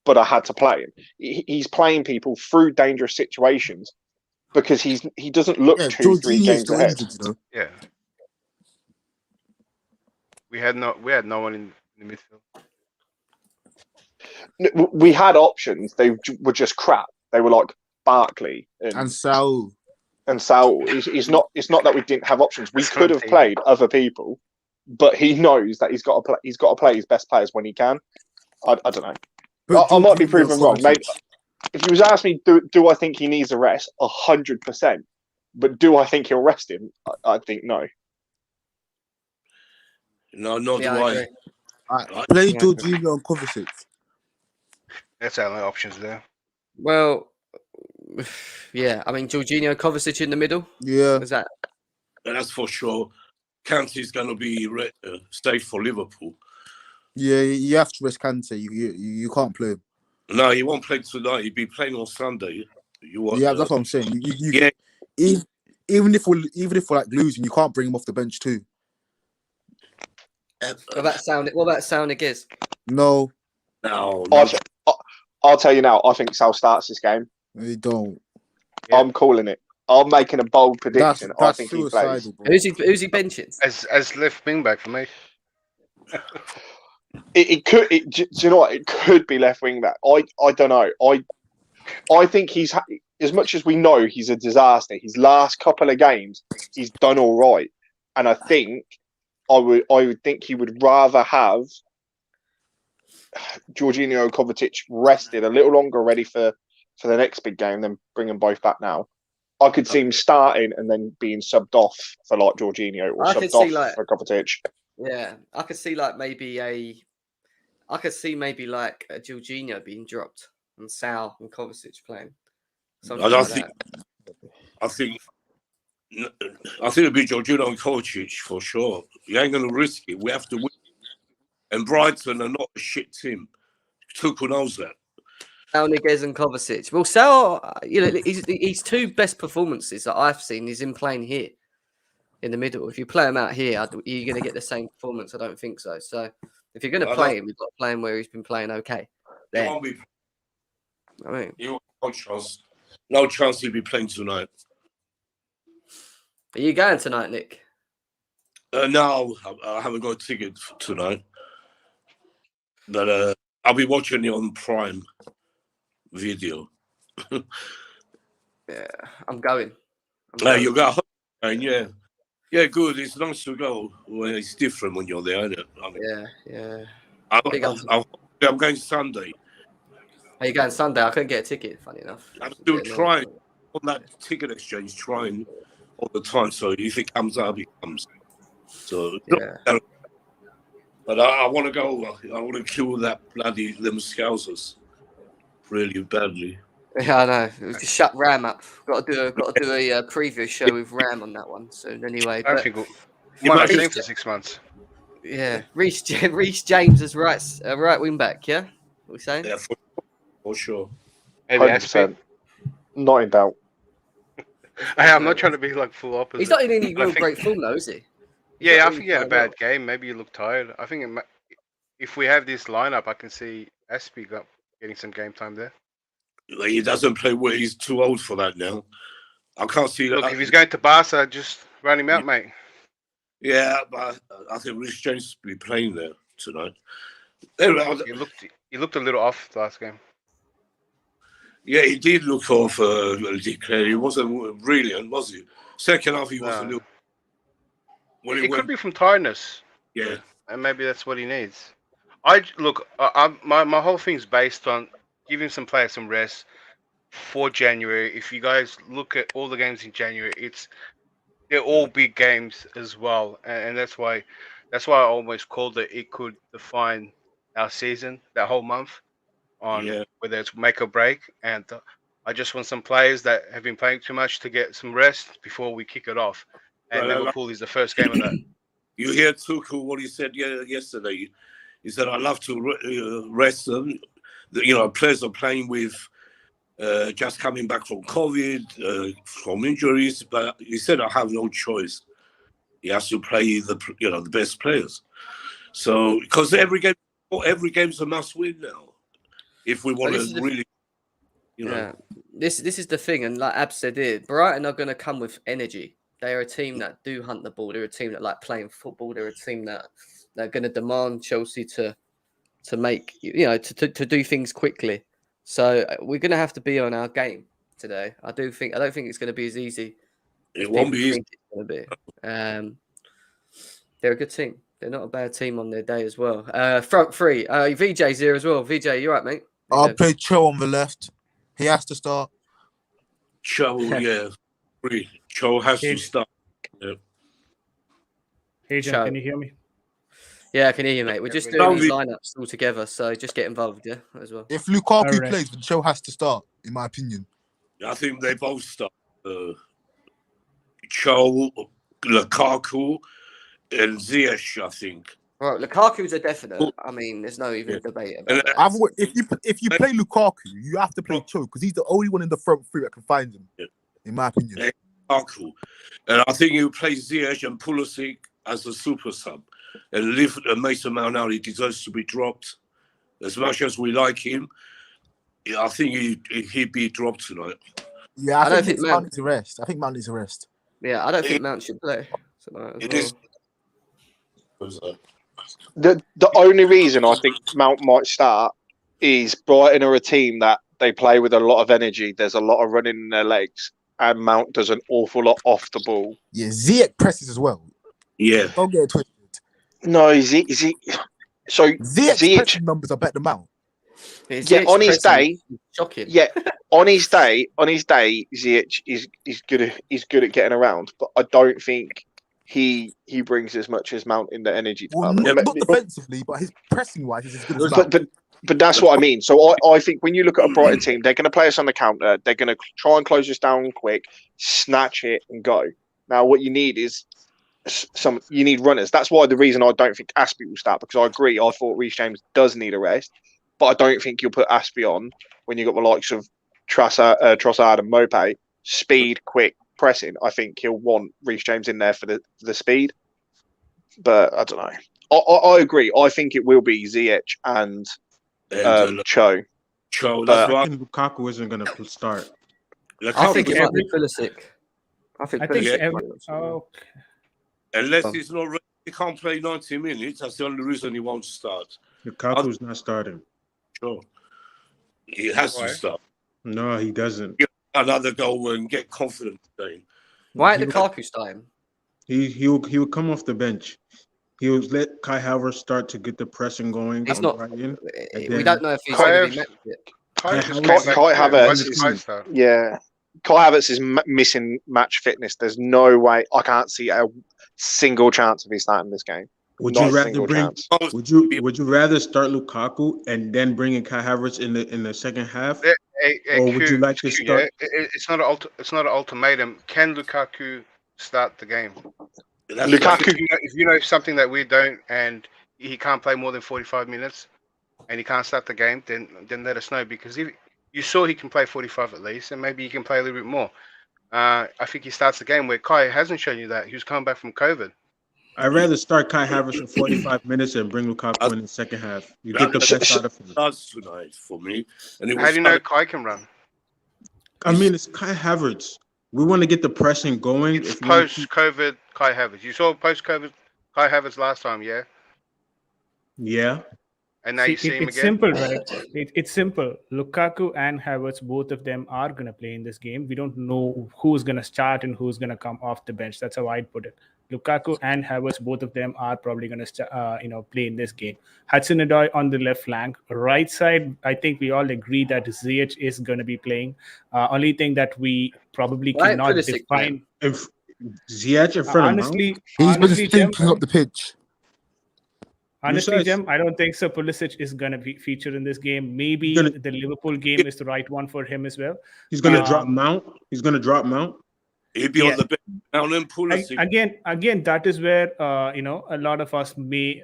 E: but I had to play him. He's playing people through dangerous situations because he doesn't look 2-3
D: Jorginho's
E: games
D: still
E: ahead.
D: injured, you know.
C: Yeah. We had no one in the midfield.
E: We had options. They were just crap. They were like Barkley
D: And Saul.
E: and Saul. It's not that we didn't have options. We
C: It's
E: could
C: not
E: have
C: team.
E: played other people, but he knows that he's got to play his best players when he can. I don't know.
D: But
E: I might be
D: Jorginho's
E: proven wrong.
D: started.
E: Maybe if you was asked me, do I think he needs a rest? 100%. But do I think he'll rest him? I think no.
B: No, not
A: Yeah,
B: do
A: I
B: I.
A: agree.
D: Play
A: Yeah.
D: Jorginho and Kovacic.
C: That's our only options there.
A: Well, yeah. I mean, Jorginho, Kovacic in the middle.
D: Yeah.
A: Is that?
B: That's for sure. Kante's going to be safe for Liverpool.
D: Yeah, you have to rest Kante. You can't play him.
B: No, he won't play tonight. He'll be playing on Sunday.
D: Yeah, that's what I'm saying.
B: Yeah.
D: Even if we're like losing, you can't bring him off the bench too.
A: What about Sound Giz?
D: No,
B: No,
E: I'll tell you now. I think Sal starts this game.
D: They don't.
C: Yeah.
E: I'm calling it. I'm making a bold prediction. I
D: That's
E: think he plays.
D: suicidal, bro.
A: Who's he benching?
C: As left wing back for me.
E: It could. Do you know what? It could be left wing back. I don't know. I think he's as much as we know he's a disaster. His last couple of games, he's done all right, and I think I would think he would rather have Jorginho, Kovacic rested a little longer, ready for the next big game, than bring them both back now. I could see him starting and then being subbed off for like Jorginho or
A: I could
E: subbed
A: see,
E: off
A: like-
E: for Kovacic.
A: Yeah, I could see like maybe a Jorginho being dropped and Sal and Kovacic playing. Something
B: I don't
A: like
B: think.
A: that.
B: I think it'll be Jorginho and Kovacic for sure. You ain't gonna risk it. We have to win. And Brighton are not a shit team. Tuchel knows that.
A: Sal Niguez and Kovacic. Well, Sal, his two best performances that I've seen is him playing here in the middle. If you play him out here, you're going to get the same performance. I don't think so. So if you're going to play him, you've got to play him where he's been playing okay.
B: There
A: There.
B: won't be.
A: I mean,
B: No chance. No chance he'll be playing tonight.
A: are you going tonight, Nick?
B: No, I haven't got a ticket for tonight. But I'll be watching it on Prime Video.
A: Yeah, I'm going.
B: You got yeah. Yeah, good. It's nice to go. Well, it's different when you're there, isn't it? I mean,
A: Yeah.
B: I'm going Sunday.
A: Are you going Sunday? I couldn't get a ticket, funny enough.
B: I'm still trying on that ticket exchange, trying all the time. So if it comes up, it comes. So,
A: Yeah.
B: but I want to go. I want to kill them Scousers really badly.
A: Yeah, I know. It was just shut Ram up. Got to do a preview show with Ram on that one soon. Anyway,
C: I
A: but
C: think we might not see him for 6 months.
A: yeah, Reece James is right wing back. Yeah, what we saying?
B: Yeah, for sure.
C: Maybe
E: 100%. Not in doubt.
C: I'm not trying to be like full opposite.
A: He's not in any
C: but I
A: real
C: think-
A: great form though, is he?
C: Yeah, I
A: not
C: think he had a
A: really playing
C: bad game. Maybe you look tired. I think if we have this lineup, I can see Aspie getting some game time there.
B: Like, he doesn't play well. He's too old for that now. I can't see
C: Look,
B: that.
C: if he's going to Barca, just run him out, mate.
B: Yeah, but I think Reece James will be playing there tonight. Anyway,
C: He looked a little off last game.
B: yeah, he did look off. Declare he wasn't brilliant, was he? Second half, he was a
C: No.
B: little. When
C: It
B: he
C: could
B: went,
C: be from tiredness,
B: yeah,
C: and maybe that's what he needs. My whole thing's based on giving some players some rest for January. If you guys look at all the games in January, they're all big games as well, and that's why I almost called it could define our season, that whole month, on whether it's make or break. And I just want some players that have been playing too much to get some rest before we kick it off. And Liverpool is the first game of that.
B: You hear Tuchel what he said yesterday. He said, "I love to rest them. Players are playing with just coming back from COVID, from injuries, but he said I have no choice. He has to play the best players. So because every game's a must win now. If we want to really,
A: Yeah, this is the thing, and like Ab said, Brighton are going to come with energy. They are a team that do hunt the ball. They're a team that like playing football. They're a team that they're going to demand Chelsea to make to do things quickly. So we're going to have to be on our game today. I don't think it's going to be as easy.
B: It won't be easy.
A: It's going to be. They're a good team. They're not a bad team on their day as well. Front three. VJ's here as well. VJ, you right, mate?
D: I'll play Cho on the left. He has to start.
B: Cho, yeah. Cho has to start. Yeah.
F: Hey, John, can you hear me?
A: Yeah, I can hear you, mate. We're just doing these lineups all together, so just get involved, yeah, as well.
D: If Lukaku plays, then Cho has to start, in my opinion.
B: I think they both start. Cho, Lukaku, and Ziyech, I think.
A: Right, Lukaku's a definite. I mean, there's no even debate about that.
D: If you play Lukaku, you have to play Cho because he's the only one in the front three that can find him, in my opinion.
B: Lukaku. And I think you play Ziyech and Pulisic as a super sub and leave Mason Mount out. He deserves to be dropped. As much as we like him, I think he'd be dropped tonight.
D: Yeah,
A: I don't
D: I
A: think
D: think Mount needs a rest. I think Mount needs a rest.
A: Yeah, I don't think Mount should play tonight as
B: It
A: well.
B: is.
E: The only reason I think Mount might start is Brighton are a team that they play with a lot of energy. There's a lot of running in their legs, and Mount does an awful lot off the ball.
D: Yeah, Ziyech presses as well.
B: Yeah.
D: Don't get it twisted.
E: No, is he? So
D: Ziyech's
E: Ziyech,
D: pressing numbers are better than Mount.
E: yeah, on his day,
A: shocking.
E: yeah, on his day, Ziyech is good at getting around, but I don't think he brings as much as Mount in the energy
D: Well,
E: department.
D: not defensively, but his pressing wise is as good as Mount.
E: But that's what I mean. So I think when you look at a Brighton team, they're going to play us on the counter. They're going to try and close us down quick, snatch it, and go. Now, what you need is you need runners. That's why the reason I don't think Aspie will start, because I agree. I thought Reece James does need a rest, but I don't think you'll put Aspie on when you've got the likes of Trossard and Mopé. Speed, quick, pressing. I think he'll want Reece James in there for the speed. But I don't know. I agree. I think it will be Ziyech and Cho.
B: That's
G: I think Lukaku isn't going to start.
A: I think it might be Pulisic. I think
B: unless he's not ready, he can't play 90 minutes. That's the only reason he won't start.
G: Lukaku's not starting.
B: Sure. He has to start.
G: No, he doesn't.
B: Get another goal and get confidence again.
A: Why ain't Lukaku starting?
G: He will come off the bench. He will let Kai Havertz start to get the pressing going.
A: It's not.
G: Brighton,
A: We don't know if he's going to be met yet.
E: Kai Havertz, Kai Havertz is missing match fitness. There's no way. I can't see a single chance of he starting this game.
G: Would you rather start Lukaku and then bring in Kai Havertz in the second half, or would you like to start?
C: It's not an ultimatum. Can Lukaku start the game?
E: Lukaku,
C: if you know something that we don't, and he can't play more than 45 minutes, and he can't start the game, then let us know, because if you saw he can play 45 at least, and maybe he can play a little bit more. I think he starts the game where Kai hasn't shown you that. He was coming back from COVID.
G: I'd rather start Kai Havertz for 45 minutes and bring Lukaku in the second half. You get the best out of him.
B: Starts tonight for me. And
C: how do you know Kai can run?
G: I mean, it's Kai Havertz. We want to get the pressing going.
C: It's post-COVID Kai Havertz. You saw post-COVID Kai Havertz last time, yeah?
G: Yeah.
C: And now you see him
F: it's
C: again?
F: Simple, right? It's simple. Lukaku and Havertz, both of them are going to play in this game. We don't know who's going to start and who's going to come off the bench. That's how I'd put it. Lukaku and Havertz, both of them are probably going to play in this game. Hudson-Odoi on the left flank. Right side, I think we all agree that Ziyech is going to be playing. Only thing that we probably cannot define.
G: If Ziyech in front of Mount?
D: He's been stinking up the pitch.
F: Honestly, Jem, I don't think so. Pulisic is going to be featured in this game. Maybe the Liverpool game is the right one for him as well.
G: He's going to drop Mount. He's going to drop Mount.
B: He'd be on the bench now and Pulisic.
F: Again, that is where a lot of us the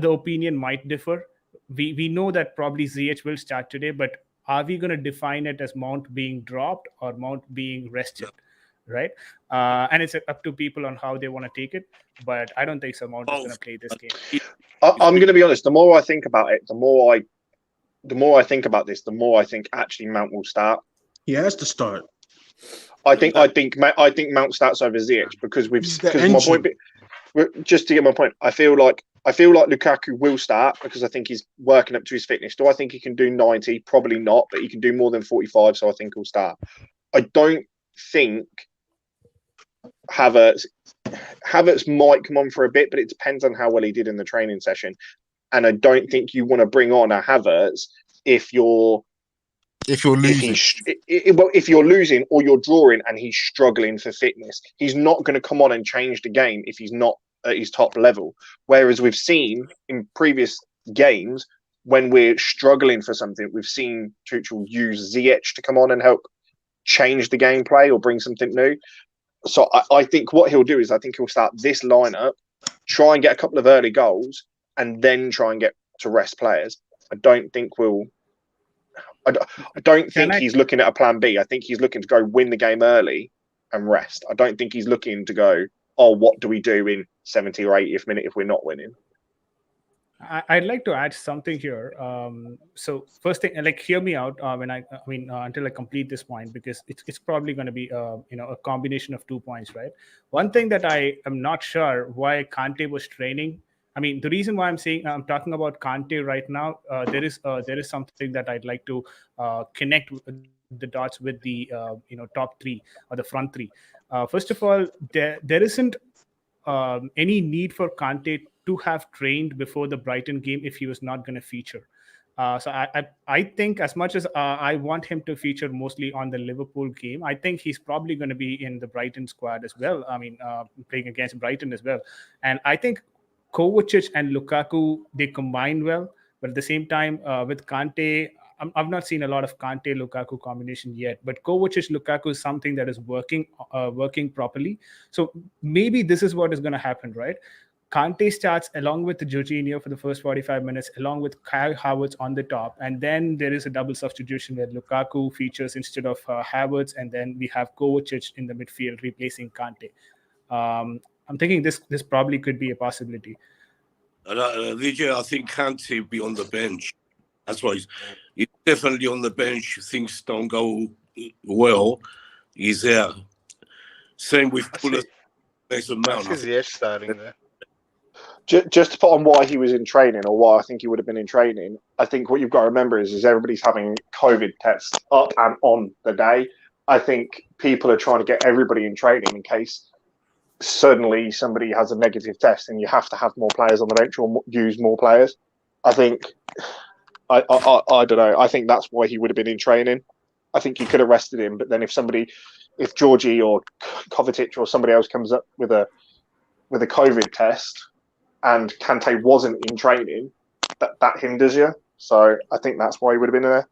F: opinion might differ. We know that probably Ziyech will start today, but are we going to define it as Mount being dropped or Mount being rested? Right? And it's up to people on how they want to take it. But I don't think so. Mount is going to play this game.
E: I'm going to be honest. The more I think about it, the more I think about this, the more I think actually Mount will start.
G: He has to start.
E: I think Mount starts over Ziyech because my point. Just to get my point, I feel like Lukaku will start because I think he's working up to his fitness. Do I think he can do 90? Probably not, but he can do more than 45, so I think he'll start. I don't think Havertz might come on for a bit, but it depends on how well he did in the training session. And I don't think you want to bring on a Havertz if you're losing. If you're losing or you're drawing and he's struggling for fitness, he's not going to come on and change the game if he's not at his top level. Whereas we've seen in previous games when we're struggling for something, we've seen Tuchel use Ziyech to come on and help change the gameplay or bring something new. So I think what he'll do is I think he'll start this lineup, try and get a couple of early goals, and then try and get to rest players. I don't think he's looking at a plan B. I think he's looking to go win the game early and rest. I don't think he's looking to go, oh, what do we do in 70 or 80th minute if we're not winning?
F: I'd like to add something here. So first thing, like, hear me out until I complete this point, because it's probably going to be a combination of 2 points, right? One thing that I am not sure why Kante was training. I mean, the reason why I'm talking about Kante right now, there is something that I'd like to connect the dots with the top three or the front three. First of all, there isn't any need for Kante to have trained before the Brighton game if he was not going to feature. So I think, as much as I want him to feature mostly on the Liverpool game, I think he's probably going to be in the Brighton squad as well. I mean, playing against Brighton as well. And I think Kovacic and Lukaku, they combine well. But at the same time, with Kante, I've not seen a lot of Kante Lukaku combination yet, but Kovacic Lukaku is something that is working properly. So maybe this is what is going to happen, right? Kante starts along with Jorginho for the first 45 minutes, along with Kai Havertz on the top, and then there is a double substitution where Lukaku features instead of Havertz, and then we have Kovacic in the midfield replacing Kante. I'm thinking this probably could be a possibility.
B: Vijay, I think Kante will be on the bench. That's why he's definitely on the bench. Things don't go well, he's there. Same with Pulisic, Mason Mount.
C: This is the edge starting there.
E: Just to put on why he was in training, or why I think he would have been in training, I think what you've got to remember is everybody's having COVID tests up and on the day. I think people are trying to get everybody in training in case suddenly somebody has a negative test and you have to have more players on the bench or use more players. I think... I don't know. I think that's why he would have been in training. I think you could have rested him, but then if Georgie or Kovacic or somebody else comes up with a COVID test and Kante wasn't in training, that hinders you. So I think that's why he would have been there.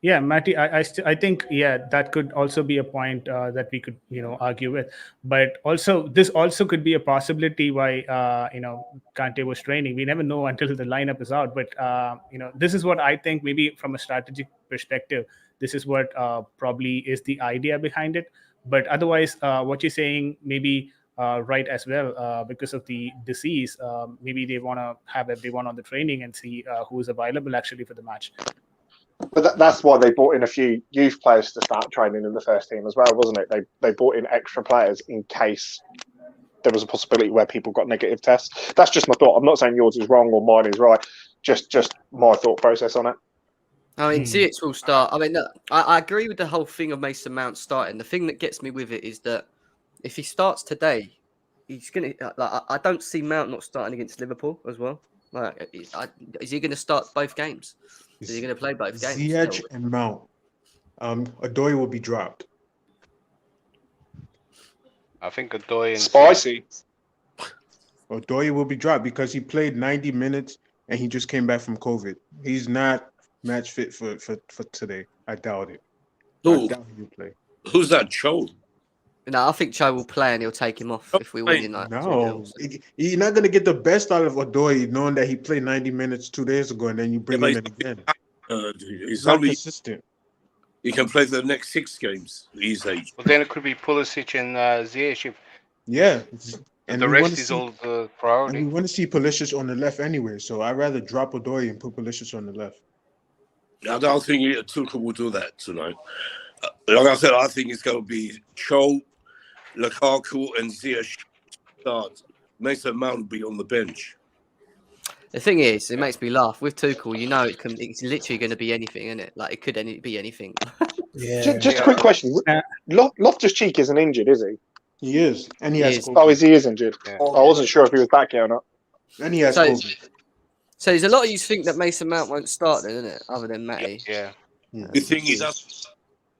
F: Yeah, Matty, I think, that could also be a point that we could, argue with. But also, this also could be a possibility why, Kante was training. We never know until the lineup is out. But, this is what I think, maybe from a strategic perspective, this is what probably is the idea behind it. But otherwise, what you're saying, maybe right as well, because of the disease, maybe they want to have everyone on the training and see who is available actually for the match.
E: But that's why they brought in a few youth players to start training in the first team as well, wasn't it? They brought in extra players in case there was a possibility where people got negative tests. That's just my thought. I'm not saying yours is wrong or mine is right. Just my thought process on it.
A: I mean, Ziyech will start. I mean, I agree with the whole thing of Mason Mount starting. The thing that gets me with it is that if he starts today, he's gonna. I don't see Mount not starting against Liverpool as well. Like, is he going to start both games? Is he going to play both games?
G: Ziyech and Mount. Odoi will be dropped.
C: I think Odoi and
E: Spicy.
G: Odoi will be dropped because he played 90 minutes and he just came back from COVID. He's not match fit for today. I doubt it. I doubt he will play.
B: Who's that, Cho?
A: No, I think Cho will play and he'll take him off if we win tonight.
G: No, you're not going to get the best out of Odoi knowing that he played 90 minutes 2 days ago and then you bring him in again.
B: He's
G: not
B: only
G: consistent.
B: He can play the next 6 games at his age.
C: But then it could be Pulisic and Ziyech.
G: Yeah.
C: And the rest is all the priority.
G: And we want to see Pulisic on the left anyway, so I'd rather drop Odoi and put Pulisic on the left.
B: I don't think Tuchel will do that tonight. Like I said, I think it's going to be Cho, Lukaku, and Ziyech start. Mason Mount will be on the bench.
A: The thing is, it makes me laugh. With Tuchel, it's literally going to be anything, isn't it? Like, it could be anything.
E: Yeah. Just a quick question. Loftus-Cheek isn't injured, is he?
G: He is. And he has COVID.
E: Oh, he is injured? Yeah. I wasn't sure if he was back here or not.
G: And he has COVID.
A: So there's a lot of you think that Mason Mount won't start then, isn't it? Other than Matty.
C: Yeah.
B: The thing is,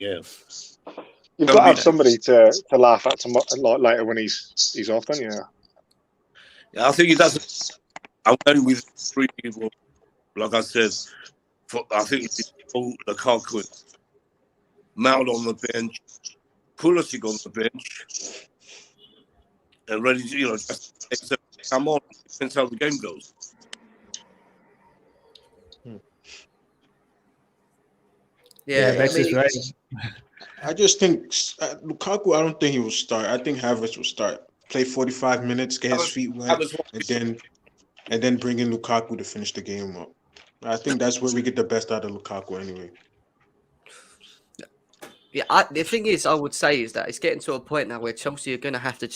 B: yeah.
E: You've got to have somebody to laugh at later when he's off, don't you?
B: Yeah, I think he doesn't. I'm going with 3 people. Like I said, I think it's Lukaku, Mount on the bench, Pulisic on the bench, and ready to, just come on. Depends how the game goes.
A: Yeah,
F: that's just right.
G: I just think Lukaku, I don't think he will start. I think Havertz will start. Play 45 minutes, get his feet wet, and then and then bring in Lukaku to finish the game up. I think that's where we get the best out of Lukaku anyway.
A: Yeah, the thing is, I would say is that it's getting to a point now where Chelsea are going to have to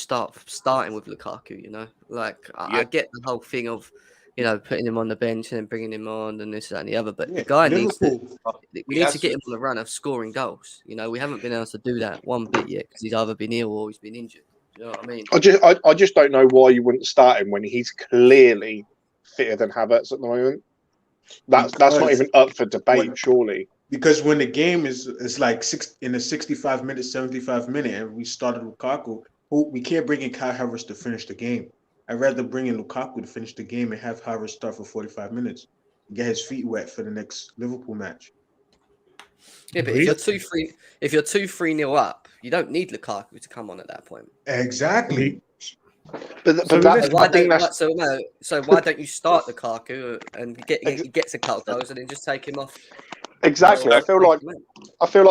A: starting with Lukaku. You know, like I get the whole thing of, putting him on the bench and then bringing him on and this that, and the other. But the guy needs to. We need to get him on a run of scoring goals. You know, we haven't been able to do that one bit yet because he's either been ill or he's been injured. You know what I mean?
E: I just don't know why you wouldn't start him when he's clearly fitter than Havertz at the moment. That's not even up for debate, surely.
G: Because when the game is like in a 65 minute, 75 minute, and we started Lukaku, we can't bring in Kai Havertz to finish the game. I'd rather bring in Lukaku to finish the game and have Havertz start for 45 minutes, get his feet wet for the next Liverpool match.
A: Yeah, but if you're 2-3-0 up, you don't need Lukaku to come on at that point.
G: Exactly.
A: So why don't you start Lukaku and he gets a couple goals and then just take him off?
E: Exactly. I feel like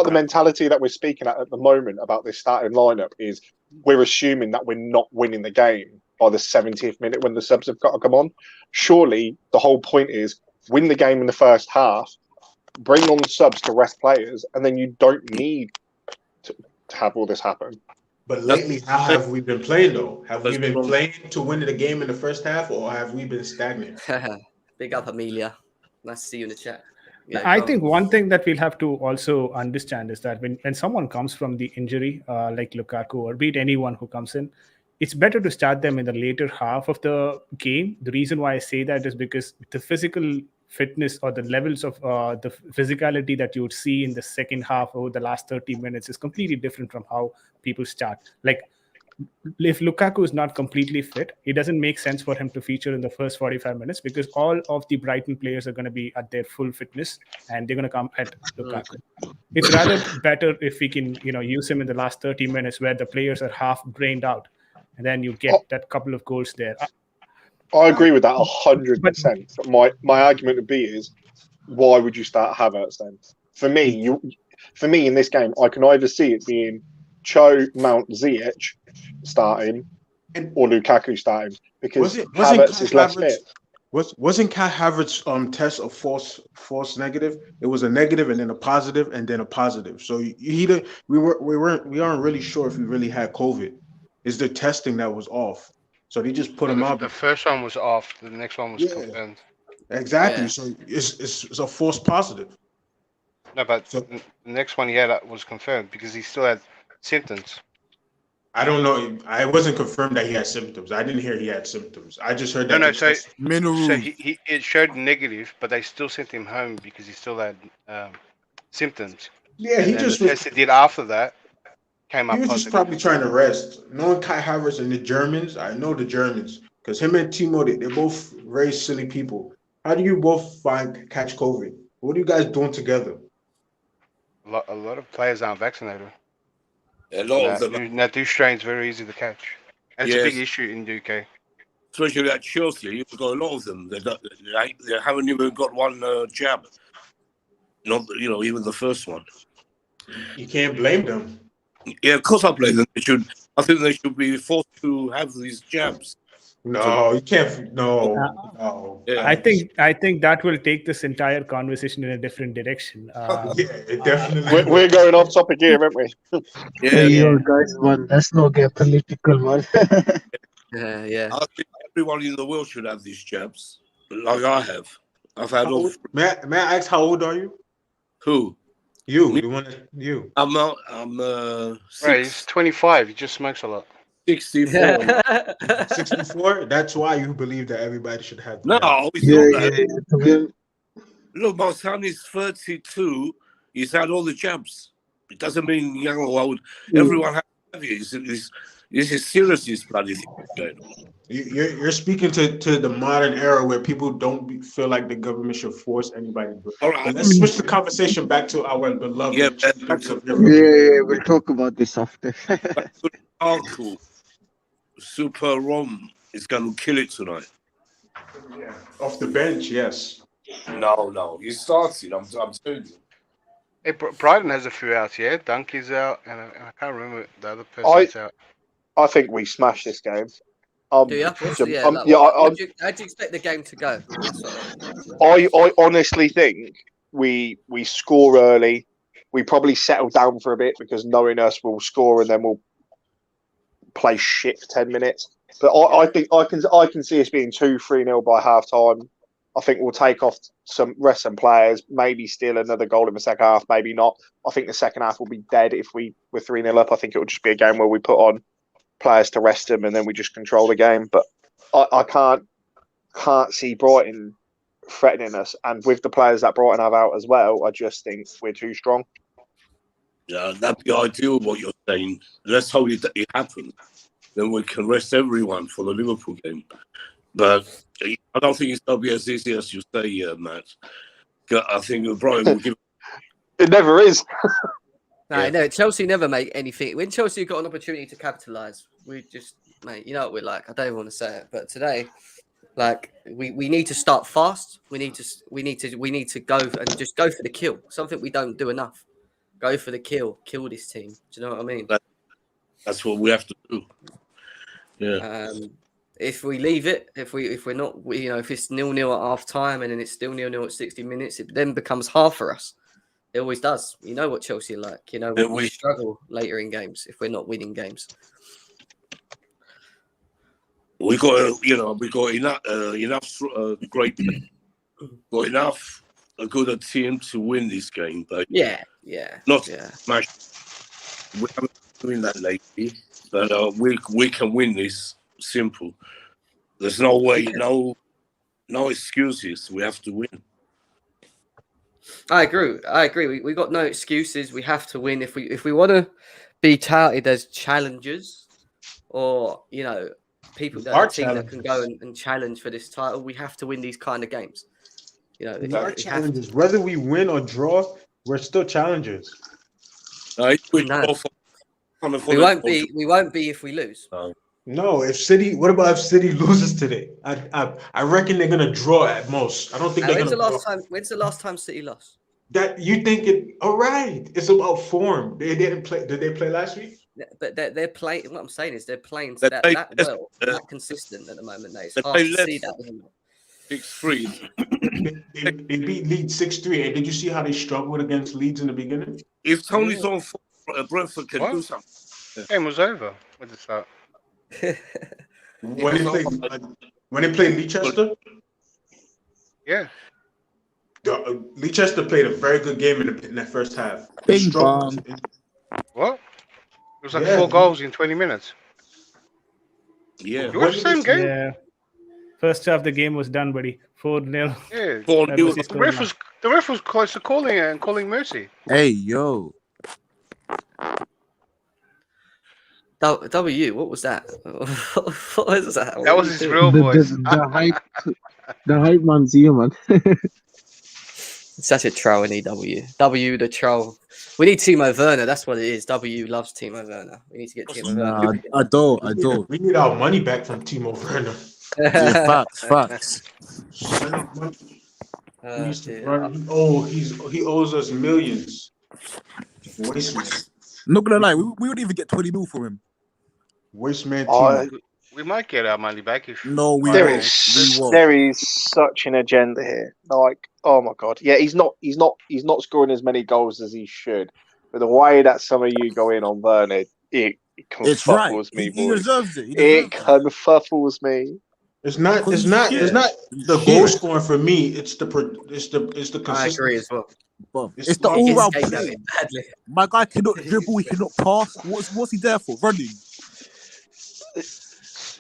E: the mentality that we're speaking at the moment about this starting lineup is we're assuming that we're not winning the game by the 70th minute when the subs have got to come on. Surely the whole point is win the game in the first half, bring on subs to rest players, and then you don't need to have all this happen.
G: But lately, how have we been playing though? Have we been playing to win the game in the first half, or have we been stagnant?
A: Big up, Amelia. Nice to see you in the chat. Yeah,
F: I think one thing that we'll have to also understand is that when someone comes from the injury, like Lukaku, or be it anyone who comes in, it's better to start them in the later half of the game. The reason why I say that is because the physical fitness or the levels of the physicality that you would see in the second half over the last 30 minutes is completely different from how people start. Like, if Lukaku is not completely fit, it doesn't make sense for him to feature in the first 45 minutes because all of the Brighton players are going to be at their full fitness and they're going to come at Lukaku. It's rather better if we can, use him in the last 30 minutes where the players are half drained out, and then you get that couple of goals there.
E: I agree with that 100%. My argument would be is, why would you start Havertz then? For me, in this game, I can either see it being Cho, Mount, Ziyech starting, or Lukaku starting because Havertz is less fit.
G: Wasn't Kai Havertz test a false negative? It was a negative and then a positive and then a positive. So we aren't really sure if he really had COVID. It's the testing that was off. So they just put him out.
C: The first one was off. The next one was confirmed.
G: Exactly. Yeah. So it's a false positive.
C: No, but the next one he had was confirmed because he still had symptoms.
G: I don't know. I wasn't confirmed that he had symptoms. I didn't hear he had symptoms. I just heard that.
C: No. So it showed negative, but they still sent him home because he still had symptoms.
G: Yeah,
C: and the test he did after that came up.
G: He was
C: positive.
G: just probably trying to rest. Knowing Kai Havertz and the Germans, I know the Germans because him and Timo, they're both very silly people. How do you both catch COVID? What are you guys doing together?
C: A lot of players aren't vaccinated.
B: A lot of them.
C: Now, these strains very easy to catch, and it's a big issue in the UK.
B: Especially at Chelsea, you've got a lot of them. They haven't even got one jab. Not, even the first one.
G: You can't blame them.
B: Yeah, of course I blame them. I think they should be forced to have these jabs.
G: No, you can't. No.
B: Yeah.
F: I think that will take this entire conversation in a different direction.
G: It definitely.
E: We're going off topic here, aren't we?
H: Yo, guys, man, let's not get political, man.
A: Yeah.
B: I think everyone in the world should have these jabs, like I have. I've had all.
G: May I ask how old are you?
B: Who?
G: You. The one. You.
B: I'm
C: Right, he's 25. He just smokes a lot.
B: 64.
G: 64. That's why you believe that everybody should have.
B: No, Look, my son is 32. He's had all the jabs. It doesn't mean young or old. Everyone has it. This is serious. This bloody thing.
G: You're speaking to the modern era where people don't feel like the government should force anybody.
B: All right,
G: let's switch the conversation back to our beloved.
H: We'll talk about this after.
B: Uncle Super Rom is going to kill it tonight.
G: Yeah, off the bench, yes.
B: No, he started. I'm telling you.
C: Hey, Brighton has a few outs, yeah. Dunkley's out, and I can't remember the other person's out.
E: I think we smashed this game.
A: Do you?
E: Yeah,
A: How do you expect the game to go? That's what
E: I honestly think we score early. We probably settle down for a bit because knowing us, we'll score and then we'll play shit for 10 minutes. But I think I can see us being 2-3-0 by half time. I think we'll take off rest some players, maybe steal another goal in the second half, maybe not. I think the second half will be dead if we're 3-0 up. I think it will just be a game where we put on players to rest them and then we just control the game. But I can't see Brighton threatening us. And with the players that Brighton have out as well, I just think we're too strong.
B: Yeah, that'd be ideal what you're saying. Let's hope it happens. Then we can rest everyone for the Liverpool game. But I don't think it's going to be as easy as you say, Matt. I think Brighton will give.
E: It never is.
A: No, Chelsea never make anything. When Chelsea got an opportunity to capitalise, we just, mate, you know what we're like. I don't even want to say it, but today, like, we need to start fast. We need to go and just go for the kill. Something we don't do enough. Go for the kill this team. Do you know what I mean?
B: That's what we have to do. Yeah.
A: If we leave it, if we're not, if it's 0-0 at half time and then it's still 0-0 at 60 minutes, it then becomes hard for us. It always does. You know what Chelsea are like. We struggle later in games if we're not winning games.
B: We got enough great, got enough a good team to win this game, but not much. We haven't been doing that lately, but we can win this. Simple. There's no way, no excuses. We have to win.
A: I agree. We got no excuses. We have to win if we want to be touted as challengers, or people that are a team that can go and challenge for this title. We have to win these kind of games.
G: We are challengers. Whether we win or draw, we're still challengers.
A: We won't be. We won't be if we lose.
G: No, what about if City loses today? I reckon they're gonna draw at most. I don't think they're gonna draw.
A: When's the last time City lost?
G: That you think it? All right, it's about form. They didn't play. Did they play last week?
A: But they're playing. What I'm saying is they're playing that well, that consistent at the moment. It's hard to see that.
B: 6-3.
G: They beat Leeds 6-3. And did you see how they struggled against Leeds in the beginning?
B: If Tony's on form, Brentford can do something.
C: Game was over with the start.
G: When they played Leicester, Leicester played a very good game in that first half.
D: Bing bong.
C: What? It was like 4 goals in 20 minutes.
B: Yeah.
C: You watched the same game?
F: Yeah. First half the game was done, buddy. 4-0.
C: Yeah.
B: 4-0.
C: The ref was close to calling it and calling mercy.
D: Hey, yo.
A: W, what was that? What was that?
C: That was his real voice.
H: The hype man's here, man.
A: Such a troll in EW. W, the troll. We need Timo Werner. That's what it is. W loves Timo Werner. We need to get Timo Werner.
D: I don't.
G: We need our money back from Timo Werner.
D: Yeah, facts.
G: He owes us millions. Waste man.
D: Not gonna lie, we wouldn't even get 20 mil from him.
G: Waste man. Timo.
C: We might get our money back if.
E: No, there is such an agenda here. Like, oh my god, yeah, he's not scoring as many goals as he should. But the way that some of you go in on Werner, it confuffles me.
D: He deserves it.
E: It confuffles me.
G: It's not the goal scoring for me. It's the consistency.
A: I agree as well.
D: It's the all-round play. My guy cannot dribble. He cannot pass. What's he there for? Running.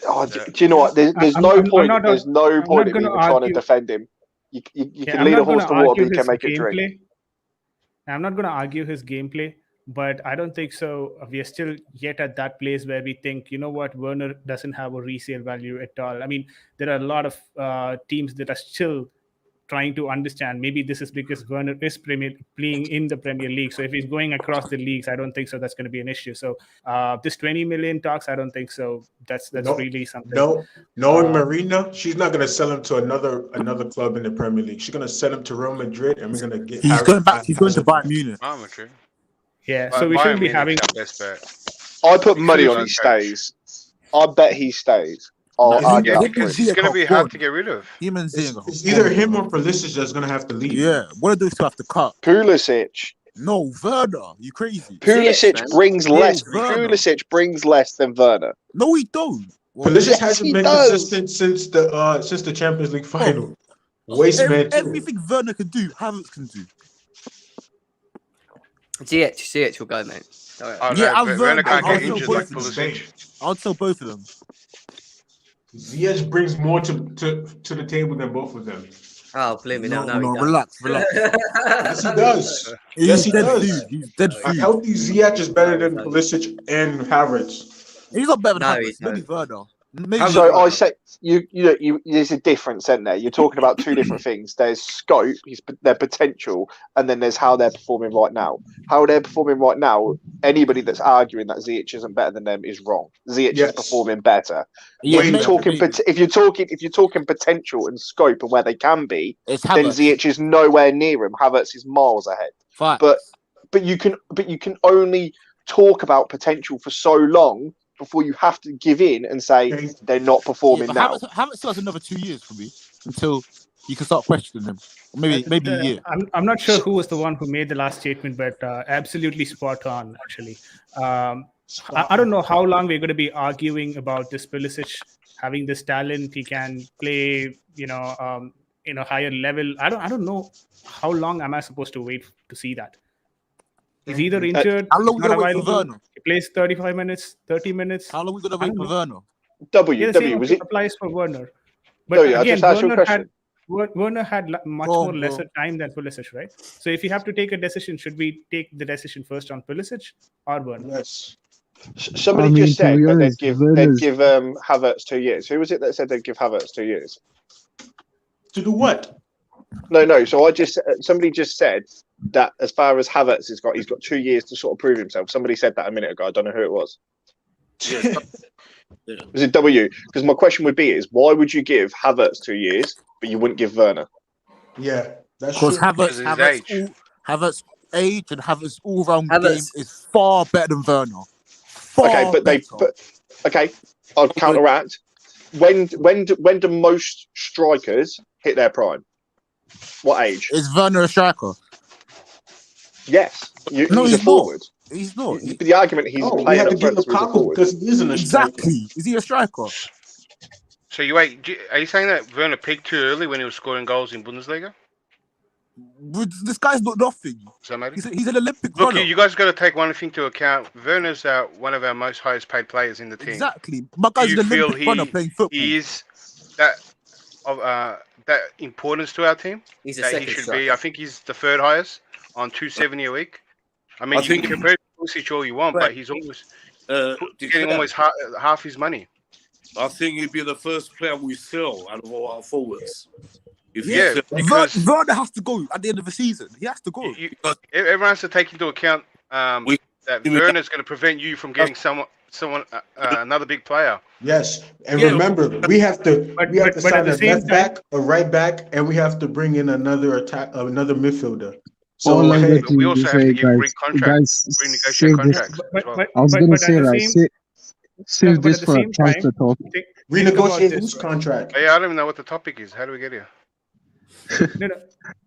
E: Do you know what? There's no point. There's no point in even trying to defend him. You can lead a horse to water, but you can make it drink.
F: I'm not going to argue his gameplay, but I don't think so. We are still yet at that place where we think, you know what, Werner doesn't have a resale value at all. I mean, there are a lot of teams that are still trying to understand. Maybe this is because Werner is playing in the Premier League. So if he's going across the leagues, I don't think so. That's going to be an issue. So this 20 million talks, I don't think so. That's really something.
G: No, knowing Marina, she's not going to sell him to another club in the Premier League. She's going to sell him to Real Madrid, and we're going to get.
D: He's going to Bayern Munich.
F: Yeah, so we shouldn't be having.
E: I put money on he stays. I bet he stays. I'll
G: him-
E: get up
D: him
E: for
D: and
E: it.
C: He's
D: Ziyech
C: going to
D: are
C: be hard
D: gone.
C: to get rid of.
D: Him and
G: It's,
D: Ziyech
G: it's
D: are
G: either
D: gone,
G: him
D: bro.
G: or Pulisic that's gonna have to leave.
D: Yeah, one of those two have to cut.
E: Pulisic.
D: No, Werner, you crazy?
A: Ziyech, man.
E: Pulisic brings
D: No,
E: less.
D: Werner.
E: Pulisic brings less than Werner.
D: No, he don't. Well,
G: Pulisic
E: Yes,
G: hasn't
E: he
G: been
E: does.
G: consistent since the Champions League final. Waste man too.
D: everything Werner can do, Havertz can do.
A: Ziyech will go, mate. All right.
C: Oh,
D: Yeah,
C: no,
D: I'm
C: but
D: Werner.
C: Werner can't
D: I'll
C: get
D: tell
C: injured
D: both
C: like
D: of them.
C: Pulisic.
D: I'll tell both of them.
G: Ziyech brings more to the table than both of them.
A: Oh, blimey,
D: No,
A: no,
D: no,
A: he
D: relax.
G: Yes, he does.
D: He's
G: Yes, he
D: dead
G: does.
D: food. He's dead
G: A
D: food.
G: healthy Ziyech is better than
A: No.
G: Pulisic and Havertz.
D: He's not better than
A: No,
D: Havertz.
A: he's
D: Maybe Werner. Maybe
A: Havertz-
E: So I say there's a difference, isn't there? You're talking about two different things. There's scope, their potential, and then there's how they're performing right now. How they're performing right now, anybody that's arguing that Ziyech isn't better than them is wrong. Ziyech
G: Yes.
E: is performing better.
D: Yeah,
E: If you're
G: maybe.
E: talking potential and scope and where they can be,
D: it's
E: then
D: Havertz.
E: Ziyech is nowhere near him. Havertz is miles ahead.
D: Facts.
E: But you can only talk about potential for so long before you have to give in and say they're not performing
D: but
E: now.
D: Havertz still has another 2 years for me until you can start questioning him. Or maybe a year.
F: I'm not sure who was the one who made the last statement, but absolutely spot on, actually. I don't know how long we're going to be arguing about this Pulisic having this talent. He can play, in a higher level. I don't know how long am I supposed to wait to see that. He's either injured,
D: How long
F: he's
D: we
F: not
D: gonna wait for
F: available.
D: Werner?
F: He plays 35 minutes, 30 minutes.
D: How long we gonna
F: I
D: wait
F: don't
D: for Werner?
F: Yeah, the same
E: Was it?
F: applies for Werner. But
E: I
F: again,
E: just asked you a question.
F: Werner had much
D: Go on,
F: more
D: bro.
F: lesser time than Pulisic, right? So if you have to take a decision, should we take the decision first on Pulisic or Werner?
G: Yes.
E: Somebody
H: I mean,
E: just
H: to
E: said
H: be
E: that
H: honest,
E: they'd give
H: Werner's-
E: Havertz 2 years. Who was it that said they'd give Havertz 2 years?
G: To do what?
E: No. So somebody just said that as far as Havertz he's got 2 years to sort of prove himself. Somebody said that a minute ago. I don't know who it was. Was it W? Because my question would be is why would you give Havertz 2 years but you wouldn't give Werner?
G: Yeah, that's true.
D: Because
C: Because of his age.
D: Havertz age and Havertz all-round game
A: Havertz.
D: is far better than Werner.
E: Okay, okay, I'll counteract. When do most strikers hit their prime? What age?
D: Is Werner a striker?
E: Yes,
D: No,
E: he's a
D: he's
E: forward.
D: He's not.
E: But the argument he's
G: Oh, we
E: playing
G: have to
E: up
G: give
E: front, so he's a
G: Lukaku
E: forward.
G: because he isn't a striker.
D: Exactly. Is he a striker?
C: So are you saying that Werner peaked too early when he was scoring goals in Bundesliga?
D: This guy's not nothing.
C: Is that maybe?
D: He's an Olympic
C: Look,
D: runner.
C: you guys got to take one thing into account. Werner's one of our most highest paid players in the team.
D: Exactly. My guy's
C: Do you
D: an
C: feel
D: Olympic runner playing football.
C: He is that of that importance to our team.
A: He's a
C: That he
A: second
C: should
A: striker.
C: be. I think he's the third highest on 270 a week. I mean,
B: I
C: you
B: think-
C: can compare Pulisic all you want, but he's almost getting almost half his money.
B: I think he'd be the first player we sell out of all our forwards. If he
C: Yeah,
B: sell-
C: because
D: Werner has to go at the end of the season. He has to go.
C: everyone has to take into account
B: We-
C: that
B: we-
C: Werner's going to prevent you from getting someone another big player.
G: Yes, and
B: Yeah.
G: remember, we have to
F: But
G: sign
F: at the
G: a
F: same
G: left back, a right back, and we have to bring in another midfielder.
H: All
G: So
H: I'm
G: hey,
C: But we
H: getting
C: also
H: to
C: have
H: say,
C: to give
H: guys,
C: renegotiate
H: save this.
C: contracts.
F: But,
C: as well.
F: but,
H: I was
F: but,
H: gonna
F: but
H: say
F: at the
H: that.
F: same,
H: Save
F: but
H: this
F: at the
H: for
F: same
H: transfer
F: time,
H: talk.
F: think about
G: renegotiate
F: this,
G: whose
F: right?
G: contract?
C: Hey, I don't even know what the topic is. How do we get here?
F: No, no.
G: Uh,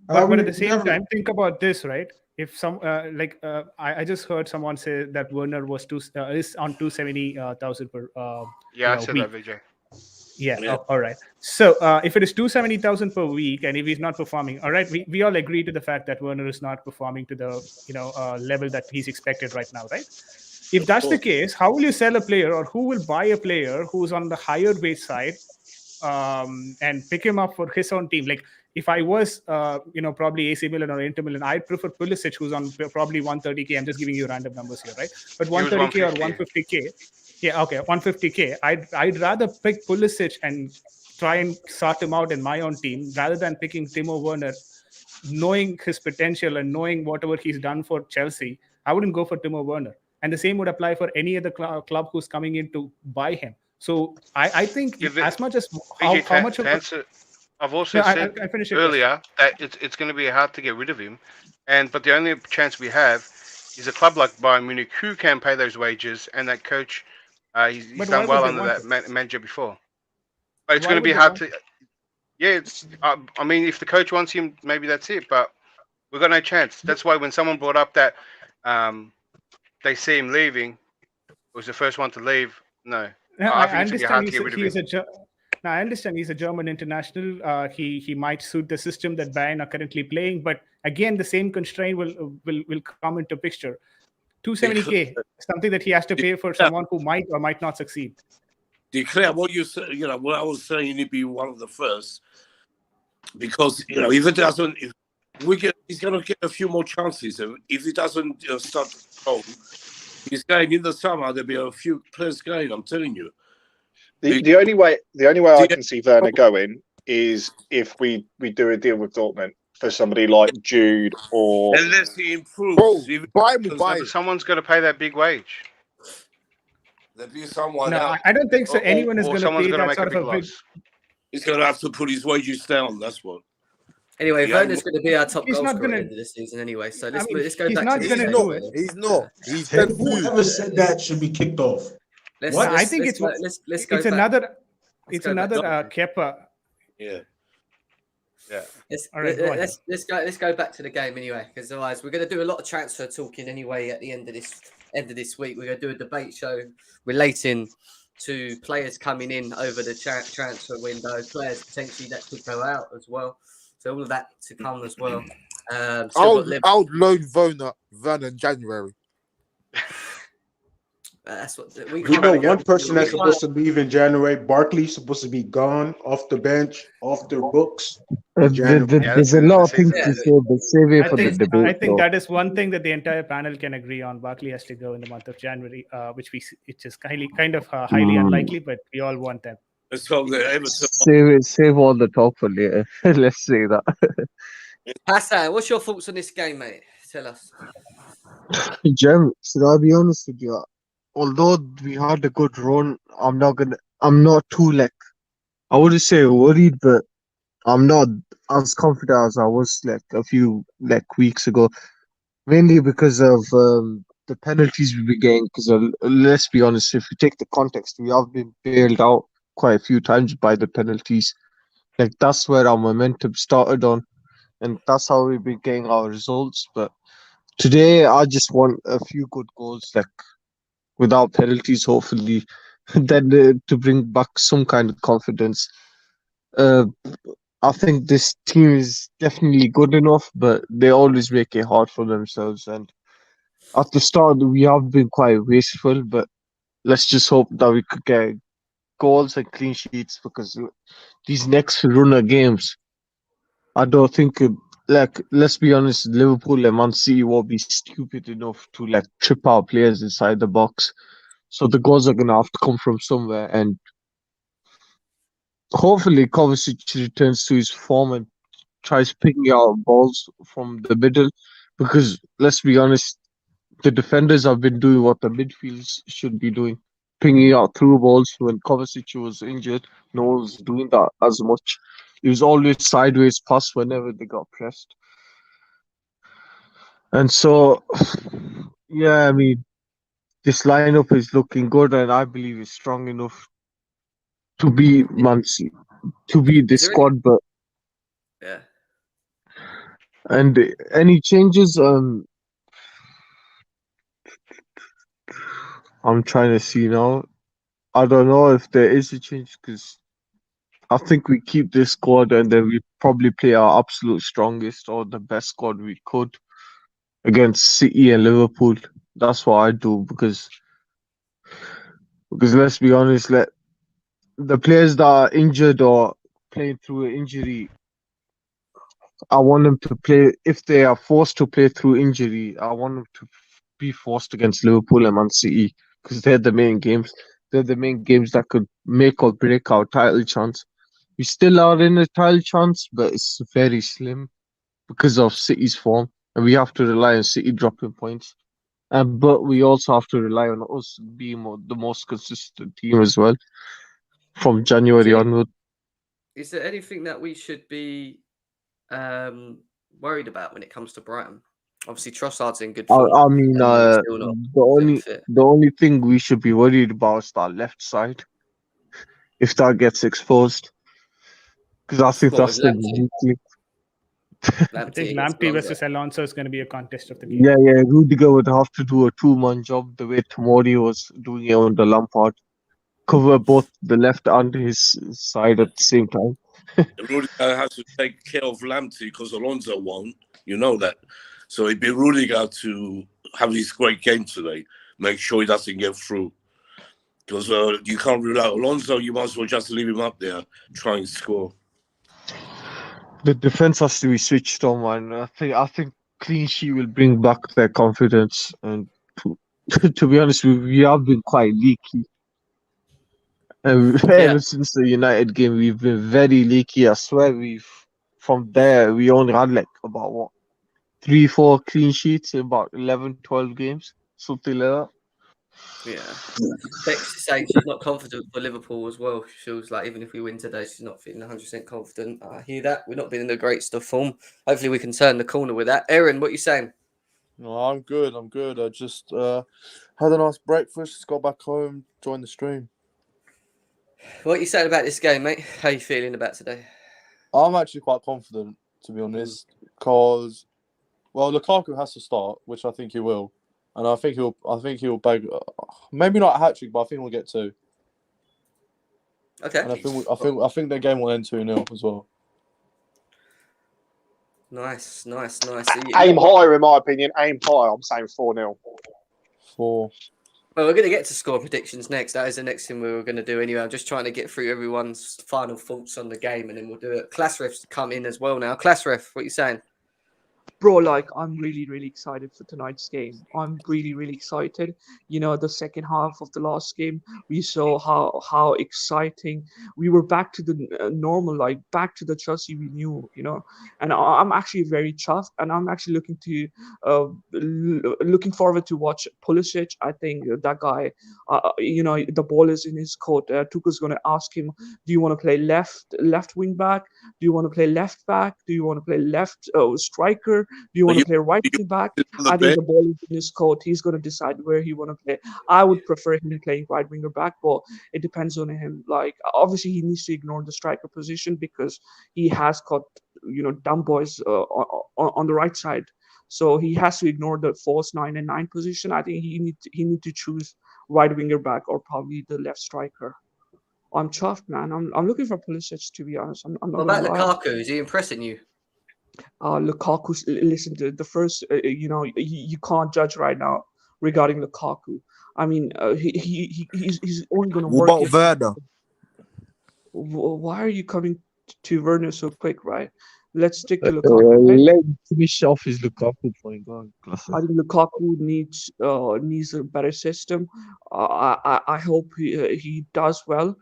F: But at
G: we
F: the same
G: never-
F: time, think about this, right? If some I just heard someone say that Werner is on 270,000 per
C: Yeah, I
F: know,
C: said
F: week.
C: that, Vijay.
F: Yeah.
B: Yeah.
F: All right. So if it is 270,000 per week, and if he's not performing, all right, we all agree to the fact that Werner is not performing to the level that he's expected right now, right? If that's the case, how will you sell a player, or who will buy a player who's on the higher wage side, and pick him up for his own team? Like if I was, probably AC Milan or Inter Milan, I'd prefer Pulisic, who's on probably 130K. I'm just giving you random numbers here, right? But 130K or 150K. Yeah, okay, 150K. I'd rather pick Pulisic and try and sort him out in my own team rather than picking Timo Werner, knowing his potential and knowing whatever he's done for Chelsea. I wouldn't go for Timo Werner. And the same would apply for any other club who's coming in to buy him. So I think as much as
C: Vijay,
F: how much of
C: I've also
F: No,
C: said
F: I finished your
C: earlier that it's going to be hard to get rid of him, but the only chance we have is a club like Bayern Munich who can pay those wages, and that coach he's
F: But
C: done
F: why would
C: well
F: they
C: under
F: want
C: that manager before. But it's
F: Why
C: going to be
F: would they
C: hard
F: want-
C: to. Yeah, it's. I mean, if the coach wants him, maybe that's it. But we've got no chance. That's why when someone brought up that they see him leaving, was the first one to leave. No,
F: No,
C: I
F: I
C: think it's going to be hard
F: understand
C: to get rid of
F: he's
C: him.
F: no, I understand he's a German international. He might suit the system that Bayern are currently playing, but again, the same constraint will come into picture. 270k, something that he has to pay for someone who might or might not succeed.
B: Declare what you say. What I was saying, he'd be one of the first because if it doesn't, he's going to get a few more chances. If he doesn't start strong, he's going in the summer. There'll be a few players going. I'm telling you.
E: The only way I can see Werner going is if we do a deal with Dortmund for somebody like Jude or
B: Unless he improves.
D: Bro,
B: If
D: buy him, buy
C: But
D: him.
C: someone's got to pay that big wage,
B: there'll be someone
F: No,
B: else.
F: I don't think so.
B: Or-
F: Anyone is
C: or
F: going to
C: someone's
F: pay
C: going to
F: that
C: make a
F: sort
C: big
F: of a big.
C: loss.
B: He's going to have to put his wages down. That's what.
A: Anyway,
B: Yeah,
A: Werner's going to be our top
F: he's
A: goal
F: not
A: scorer at
F: gonna-
A: the end of the season anyway. So let's
F: mean,
A: let's go
F: he's
A: back
F: not
A: to
D: He's
A: this
F: gonna
A: game.
F: do it.
D: He's not. He's
G: Hey,
D: dead
G: whoever
D: food.
G: said that should be kicked off.
A: Let's,
G: What?
A: let's,
F: I think
A: let's, let's go
F: it's
A: back.
F: another.
A: Let's
F: It's
A: go back.
F: another Kepa.
B: Yeah.
C: Yeah.
F: All right, go on.
A: Let's go back to the game anyway, because otherwise we're going to do a lot of transfer talking anyway. At the end of this week, we're going to do a debate show relating to players coming in over the transfer window, players potentially that could go out as well. So all of that to come as well.
D: I would loan Werner in January.
A: That's what we
G: We know
A: can't.
G: one person that's
A: we
G: supposed to leave in January. Barkley's supposed to be gone off the bench, off the books. in January.
H: There's a lot of things
A: Yeah.
H: to say, but save it
F: I
H: for the
F: think
H: debate.
F: I think
H: bro.
F: that is one thing that the entire panel can agree on. Barkley has to go in the month of January, which it's just kind of highly unlikely, but we all want that.
B: Let's hope that Everton.
H: Save all the talk for later. Let's say that.
A: Hassan, what's your thoughts on this game, mate? Tell us.
H: Jem, should I be honest with you? Although we had a good run, I'm not too I wouldn't say worried, but I'm not as confident as I was a few weeks ago. Mainly because of the penalties we've been getting. Because let's be honest, if you take the context, we have been bailed out quite a few times by the penalties. That's where our momentum started on, and that's how we've been getting our results. But today, I just want a few good goals, without penalties, hopefully, then to bring back some kind of confidence. I think this team is definitely good enough, but they always make it hard for themselves. And at the start, we have been quite wasteful, but let's just hope that we could get goals and clean sheets, because these next run of games, I don't think, let's be honest, Liverpool and Man City won't be stupid enough to trip our players inside the box. So the goals are going to have to come from somewhere, and hopefully Kovacic returns to his form and tries picking out balls from the middle, because let's be honest, the defenders have been doing what the midfields should be doing, picking out through balls. When Kovacic was injured, no one was doing that as much. It was always sideways pass whenever they got pressed. And so, yeah, I mean, this lineup is looking good, and I believe it's strong enough to be Man City, to be the squad. But
A: Yeah.
H: and any changes? I'm trying to see now. I don't know if there is a change, because I think we keep this squad and then we probably play our absolute strongest or the best squad we could against City and Liverpool. That's what I do, because let's be honest, the players that are injured or playing through an injury, I want them to play. If they are forced to play through injury, I want them to be forced against Liverpool and Man City, because they're the main games. They're the main games that could make or break our title chance. We still are in a title chance, but it's very slim because of City's form, and we have to rely on City dropping points. But we also have to rely on us being the most consistent team as well from January onward.
A: Is there anything that we should be worried about when it comes to Brighton? Obviously, Trossard's in good form.
H: I mean, the only thing we should be worried about is that left side. if that gets exposed. Because I think
A: What,
H: that's
A: with
H: the
A: Lamptey?
H: weak link.
F: I think
A: against
F: Lamptey
A: Alonso.
F: versus Alonso is going to be a contest of the game.
H: Yeah. Rudiger would have to do a two-man job the way Tomori was doing it on the Lampard. Cover both the left and his side at the same time.
B: Rudiger has to take care of Lamptey because Alonso won't. You know that. So it'd be Rudiger to have this great game today. Make sure he doesn't get through. Because you can't rule out Alonso. You might as well just leave him up there, try and score.
H: The defense has to be switched on, man. I think clean sheet will bring back their confidence. And to be honest, we have been quite leaky. And ever since the United game, we've been very leaky. I swear, from there we only had like about what 3-4 clean sheets in about 11, 12 games, something like that.
A: Yeah. Bex is saying she's not confident for Liverpool as well. She feels like even if we win today, she's not feeling 100% confident. I hear that. We're not being in the great stuff form. Hopefully we can turn the corner with that. Aaron, what are you saying?
I: No, I'm good. I just had a nice breakfast, got back home, joined the stream.
A: What are you saying about this game, mate? How are you feeling about today?
I: I'm actually quite confident, to be honest, because Lukaku has to start, which I think he will, and I think he'll bag, maybe not a hat trick, but I think we'll get 2.
A: Okay.
I: And I think their game will end 2-0 as well.
A: Nice.
E: Aim higher, in my opinion. Aim higher. I'm saying 4-0.
I: 4.
A: Well, we're going to get to score predictions next. That is the next thing we were going to do anyway. I'm just trying to get through everyone's final thoughts on the game, and then we'll do it. Classref's come in as well now. Classref, what are you saying?
J: Bro, like, I'm really, really excited for tonight's game. I'm really, really excited. You know, the second half of the last game, we saw how exciting we were, back to the normal, like back to the Chelsea we knew, you know. And I'm actually very chuffed, and I'm actually looking forward to watch Pulisic. I think that guy, you know, the ball is in his court. Tuchel's going to ask him, do you want to play left wing back? Do you want to play left back? Do you want to play left striker? Do you want to play right wing back? I think the ball is in his court. He's going to decide where he want to play. I would prefer him playing right winger back, but it depends on him. Like, obviously, he needs to ignore the striker position because he has got, you know, dumb boys on the right side. So he has to ignore the false 9 and 9 position. I think he need to choose right winger back or probably the left striker. I'm chuffed, man. I'm looking for Pulisic, to be honest. I'm not
A: What
J: gonna
A: about
J: lie.
A: Lukaku? Is he impressing you?
J: Lukaku, listen to the first, you know, you can't judge right now regarding Lukaku. I mean, he's only going to
D: What
J: work.
D: about Werner?
J: Why are you coming to Werner so quick, right? Let's stick to Lukaku. Right?
H: Let him finish off his Lukaku point. Go on,
J: I think Lukaku needs a better system. I hope he does well.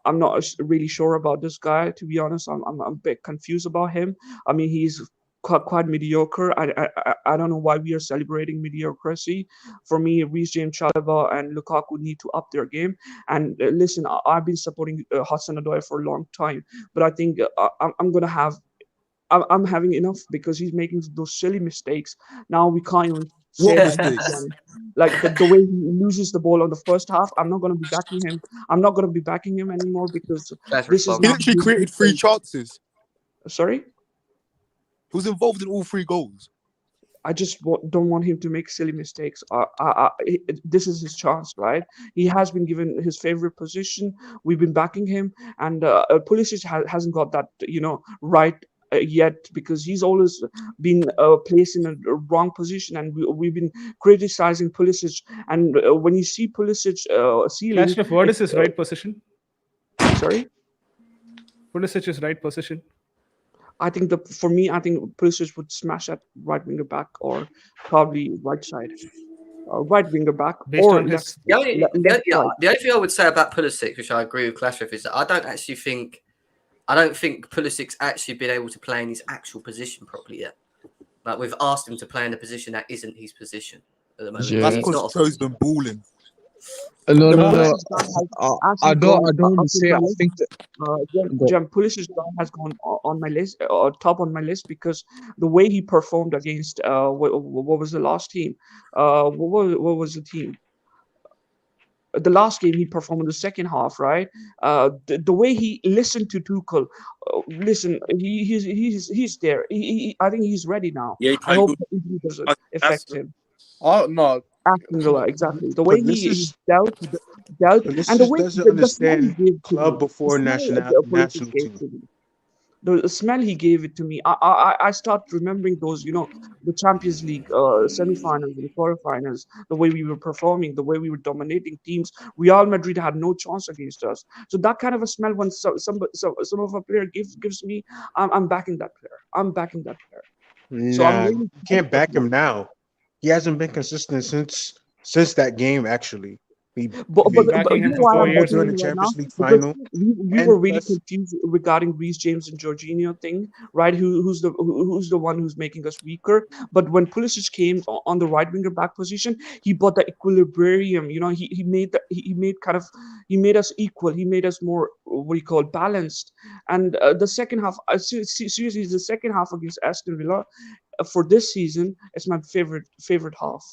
J: I'm not really sure about this guy, to be honest. I'm a bit confused about him. I mean, he's quite mediocre. I don't know why we are celebrating mediocrity. For me, Reece James, Chalobah, and Lukaku need to up their game. And listen, I've been supporting Hudson-Odoi for a long time, but I think I'm having enough because he's making those silly mistakes. Now we can't even say
D: What
J: that.
D: mistakes?
J: Like the way he loses the ball on the first half, I'm not going to be backing him. I'm not going to be backing him anymore because
A: That's
J: this is
D: He
J: not.
D: literally created 3 chances.
J: Sorry?
D: He was involved in all 3 goals.
J: I just don't want him to make silly mistakes. This is his chance, right? He has been given his favorite position. We've been backing him, and Pulisic hasn't got that, you know, right yet because he's always been placed in a wrong position, and we've been criticizing Pulisic. And when you see Pulisic ceiling,
F: Clash, what is his right position?
J: Sorry?
F: Pulisic's right position.
J: I think for me, I think Pulisic would smash at right winger back or probably right side, right winger back
F: Based
J: or
F: on his-
J: left.
A: The only thing I would say about Pulisic, which I agree with Clashriff, is that I don't think Pulisic's actually been able to play in his actual position properly yet. Like, we've asked him to play in a position that isn't his position at the moment.
H: Yeah.
D: That's
A: He's
D: because
A: not
D: Joe's been balling.
H: No.
J: I
H: don't want to say. I think that.
J: Pulisic has gone on my list, top on my list, because the way he performed against what was the last team? What was the team? the last game he performed in the second half, right? The way he listened to Tuchel, listen, he's there. I think he's ready now.
B: Yeah, he
J: I
B: played
J: hope
B: good.
J: the injury doesn't
B: That's
J: affect him.
I: Oh no,
J: Aston Villa, exactly. The way he
G: Pulisic,
J: dealt, and the
G: Pulisic
J: way
G: doesn't
J: the smell he
G: understand
J: gave to
G: club
J: me, the
G: before
J: smell Pulisic
G: national
J: gave
G: team.
J: to me. The smell he gave it to me, I start remembering those, the Champions League semi-finals and quarterfinals, the way we were performing, the way we were dominating teams. Real Madrid had no chance against us. So that kind of a smell when some of a player gives me, I'm backing that player. I'm backing that player. So I'm
G: Nah,
J: really
G: you can't
J: hyped up
G: back him now. He hasn't been consistent since that game. Actually, he
J: But,
G: he,
J: but,
F: Been
J: but
F: backing
J: you
F: him
J: know
F: for
J: why
F: 4
J: I'm
G: stumbled
F: years
J: backing
G: during
F: now.
G: the
J: him right now?
G: Champions League
J: Because
G: final,
J: we
G: and
J: were really
G: plus,
J: confused regarding Reece James and Jorginho thing, right? Who's the one who's making us weaker? But when Pulisic came on the right winger back position, he brought the equilibrium. He made he made us equal. He made us more what do you call balanced. And the second half, seriously, the second half against Aston Villa for this season is my favorite half.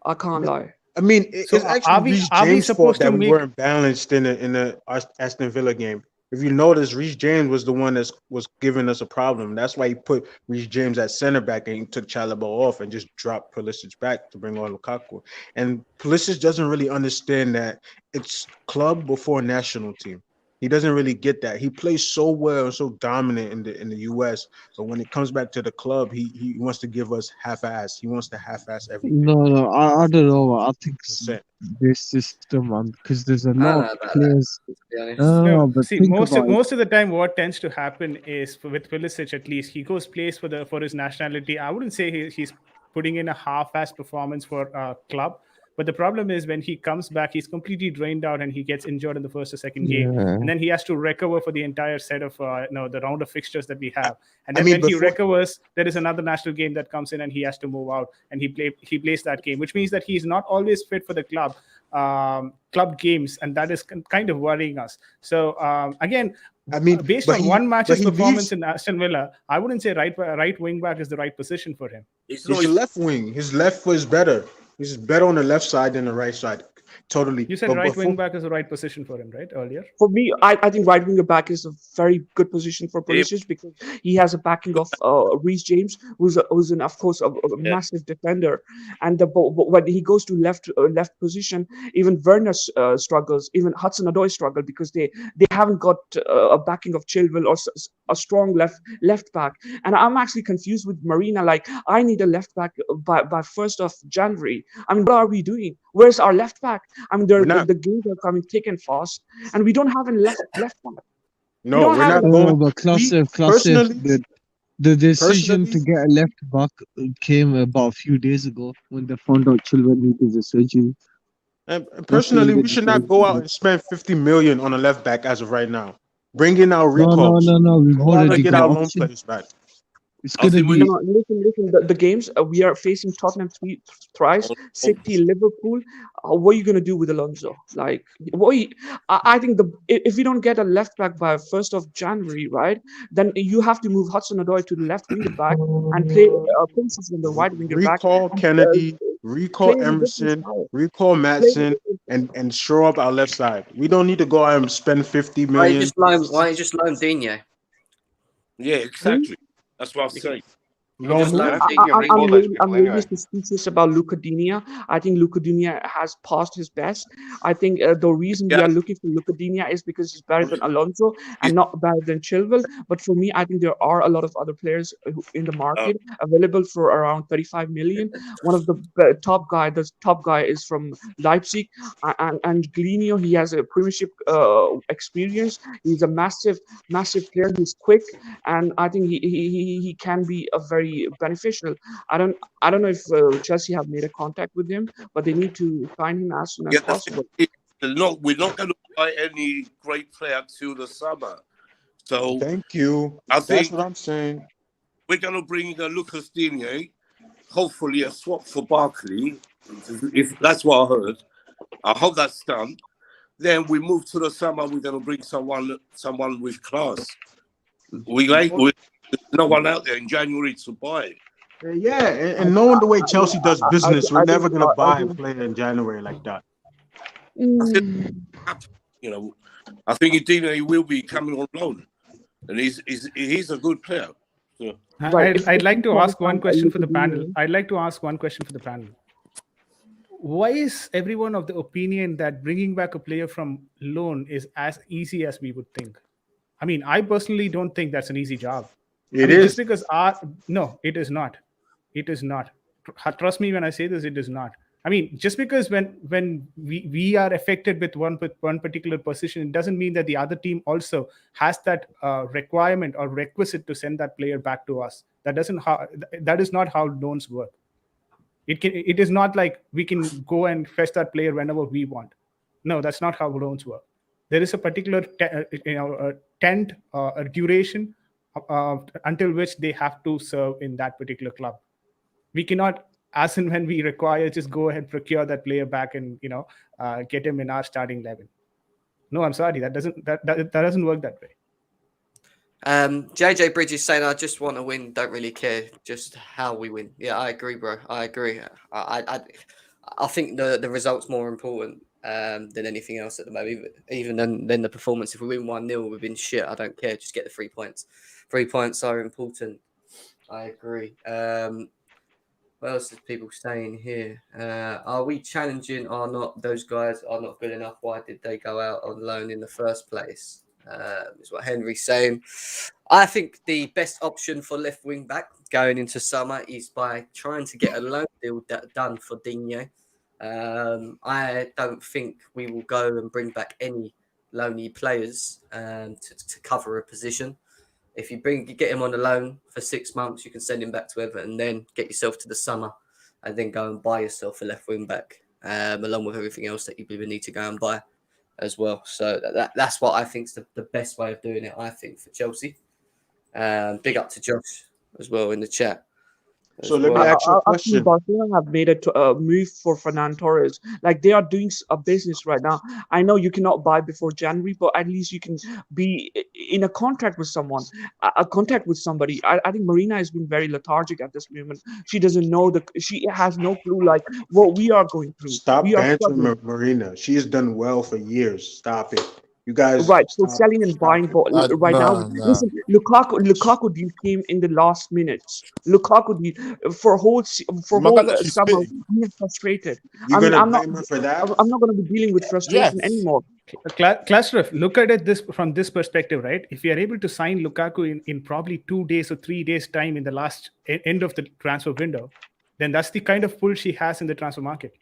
J: I can't lie.
G: I mean,
F: So
G: it's actually Reece
F: are we
G: James' fault
F: supposed to
G: that we
F: make
G: weren't balanced in the Aston Villa game. If you notice, Reece James was the one that was giving us a problem. That's why he put Reece James at center back and he took Chalobah off and just dropped Pulisic back to bring on Lukaku. And Pulisic doesn't really understand that it's club before national team. He doesn't really get that. He plays so well and so dominant in the US, but when it comes back to the club, he wants to give us half-ass. He wants to half-ass everything.
H: No, I don't know. I think it's
G: That's it.
H: this system, man, because there's a
A: I don't
H: lot of
A: know about that,
H: players.
A: to be honest.
F: No,
H: But
F: see,
H: think about it.
F: most of the time, what tends to happen is with Pulisic, at least he plays for his nationality. I wouldn't say he's putting in a half-assed performance for a club, but the problem is when he comes back, he's completely drained out and he gets injured in the first or second game,
H: Yeah.
F: and then he has to recover for the entire set of the round of fixtures that we have. And
G: I
F: then
G: mean,
F: when he
G: before
F: recovers, there is another national game that comes in and he has to move out and he plays that game, which means that he's not always fit for the club games, and that is kind of worrying us. So again,
G: I mean,
F: based
G: but
F: on one match's
G: he
F: performance
G: leaves.
F: in Aston Villa, I wouldn't say right wing back is the right position for him.
B: It's
G: He's
B: not
G: a
B: his
G: left wing. His left foot is better. He's better on the left side than the right side. Totally.
F: You said
G: But
F: right wing
G: before,
F: back is the right position for him, right? Earlier.
J: For me, I think right winger back is a very good position for
B: him.
J: Pulisic because he has a backing of Reece James, who's of course a
B: Yeah.
J: massive defender, and when he goes to left position, even Werner struggles, even Hudson-Odoi struggle because they haven't got a backing of Chilwell or a strong left back. And I'm actually confused with Marina. Like I need a left back by 1st of January. I mean, what are we doing? Where's our left back? I mean,
G: we're not.
J: the games are coming thick and fast, and we don't have a left back. We
G: No,
J: don't
G: we're
J: have
G: not
J: an
G: going.
H: But
G: We
H: Classic,
G: personally,
H: the decision to
G: personally,
H: get a left back came about a few days ago when they found out Chilwell needed the surgery.
G: and
H: That's when
G: personally,
H: they
G: we should not
H: decided
G: go
H: to
G: out
H: do.
G: and spend 50 million on a left back as of right now. Bring in our
H: No,
G: recalls.
H: We've
G: Go out and
H: already
G: get
H: got
G: our loan
H: options.
G: players back.
H: It's
B: I
H: gonna
B: think we
J: No,
H: be.
J: no, listen. The games we are facing Tottenham thrice, City, Liverpool. What are you gonna do with Alonso? Like, I think if we don't get a left back by 1st of January, right, then you have to move Hudson-Odoi to the left winger back and play Princess in the right winger back
G: Recall
J: and
G: Kennedy,
J: play
G: recall
J: in a different
G: Emerson,
J: style.
G: recall
J: Play in a
G: Matson,
J: different
G: and shore up our left side. We don't need to go out and spend 50
A: Why don't you
G: million.
A: just loan Dino?
B: Yeah, exactly. That's what I'm
C: You can,
B: saying.
C: you
G: No,
C: can
A: Just
C: just
A: loan
G: who?
C: you can recall those
J: I'm
C: people
J: really
C: anyway.
J: suspicious about Luca Digne. I think Luca Digne has passed his best. I think the reason we
B: Yeah.
J: are looking for Luca Digne is because he's better than Alonso and not better than Chilwell. But for me, I think there are a lot of other players in the market available for around 35 million. One of the the top guy is from Leipzig, and Glinio. He has a Premiership experience. He's a massive player. He's quick, and I think he can be a very beneficial. I don't know if Chelsea have made a contact with him, but they need to sign him as soon as
B: Yeah, the thing
J: possible.
B: is, we're not going to buy any great player till the summer. So
G: Thank you.
B: I
G: That's
B: think
G: what I'm saying.
B: we're going to bring Lucas Digne, hopefully a swap for Barkley. If that's what I heard, I hope that's done. Then we move to the summer. We're going to bring someone with class. There's no one out there in January to buy.
G: Yeah, and knowing the way Chelsea does business, we're
J: I
G: never
J: think
G: gonna
J: I
G: buy a
J: think
G: player in January like that.
J: Mm.
B: You know, I think he will be coming on loan, and he's a good player. So,
J: Right.
F: I'd like
J: we
F: to
J: can
F: ask one
J: find a
F: question for
J: little
F: the panel.
J: bit-
F: I'd like to ask one question for the panel. Why is everyone of the opinion that bringing back a player from loan is as easy as we would think? I mean, I personally don't think that's an easy job. I
G: It
F: mean,
G: is.
F: just because no, it is not. It is not. Trust me when I say this, it is not. I mean, just because when we are affected with one particular position, it doesn't mean that the other team also has that requirement or requisite to send that player back to us. That is not how loans work. It is not like we can go and fetch that player whenever we want. No, that's not how loans work. There is a particular tent a duration until which they have to serve in that particular club. We cannot, as and when we require, just go ahead and procure that player back and get him in our starting 11. No, I'm sorry, that doesn't work that way.
A: JJ Bridges saying, I just want to win, don't really care just how we win. Yeah, I agree, bro. I agree. I think the result's more important than anything else at the moment, even than the performance. If we win 1-0, we've been shit. I don't care. Just get the 3 points. 3 points are important. I agree. What else is people saying here? Are we challenging or not? Those guys are not good enough. Why did they go out on loan in the first place? Is what Henry's saying. I think the best option for left wing back going into summer is by trying to get a loan deal done for Digne. I don't think we will go and bring back any loanee players to cover a position. If you get him on a loan for 6 months, you can send him back to Everton, and then get yourself to the summer, and then go and buy yourself a left wing back, along with everything else that you would need to go and buy as well. So that's what I think is the best way of doing it, I think, for Chelsea. Big up to Josh as well in the chat.
G: So let me ask you a
J: Actually,
G: question.
J: Barcelona have made a move for Fernan Torres. Like, they are doing a business right now. I know you cannot buy before January, but at least you can be in a contract with someone, a contact with somebody. I think Marina has been very lethargic at this moment. She doesn't know she has no clue like what we are going through.
G: Stop
J: We are
G: bantering
J: struggling.
G: Marina. She has done well for years. Stop it. You guys
J: Right, so
G: stop,
J: selling and
G: stop
J: buying
G: it.
J: right now.
I: Nah.
J: Listen, Lukaku deal came in the last minutes. Lukaku deal for whole
I: My God, that's
J: summer.
I: spitting.
J: We are frustrated.
G: You're
J: I mean,
G: gonna blame her for that?
J: I'm not going to be dealing with frustration
I: Yes.
J: anymore.
F: Klashraf, look at it from this perspective, right? If you are able to sign Lukaku in probably 2 days or 3 days time in the last end of the transfer window, then that's the kind of pull she has in the transfer market.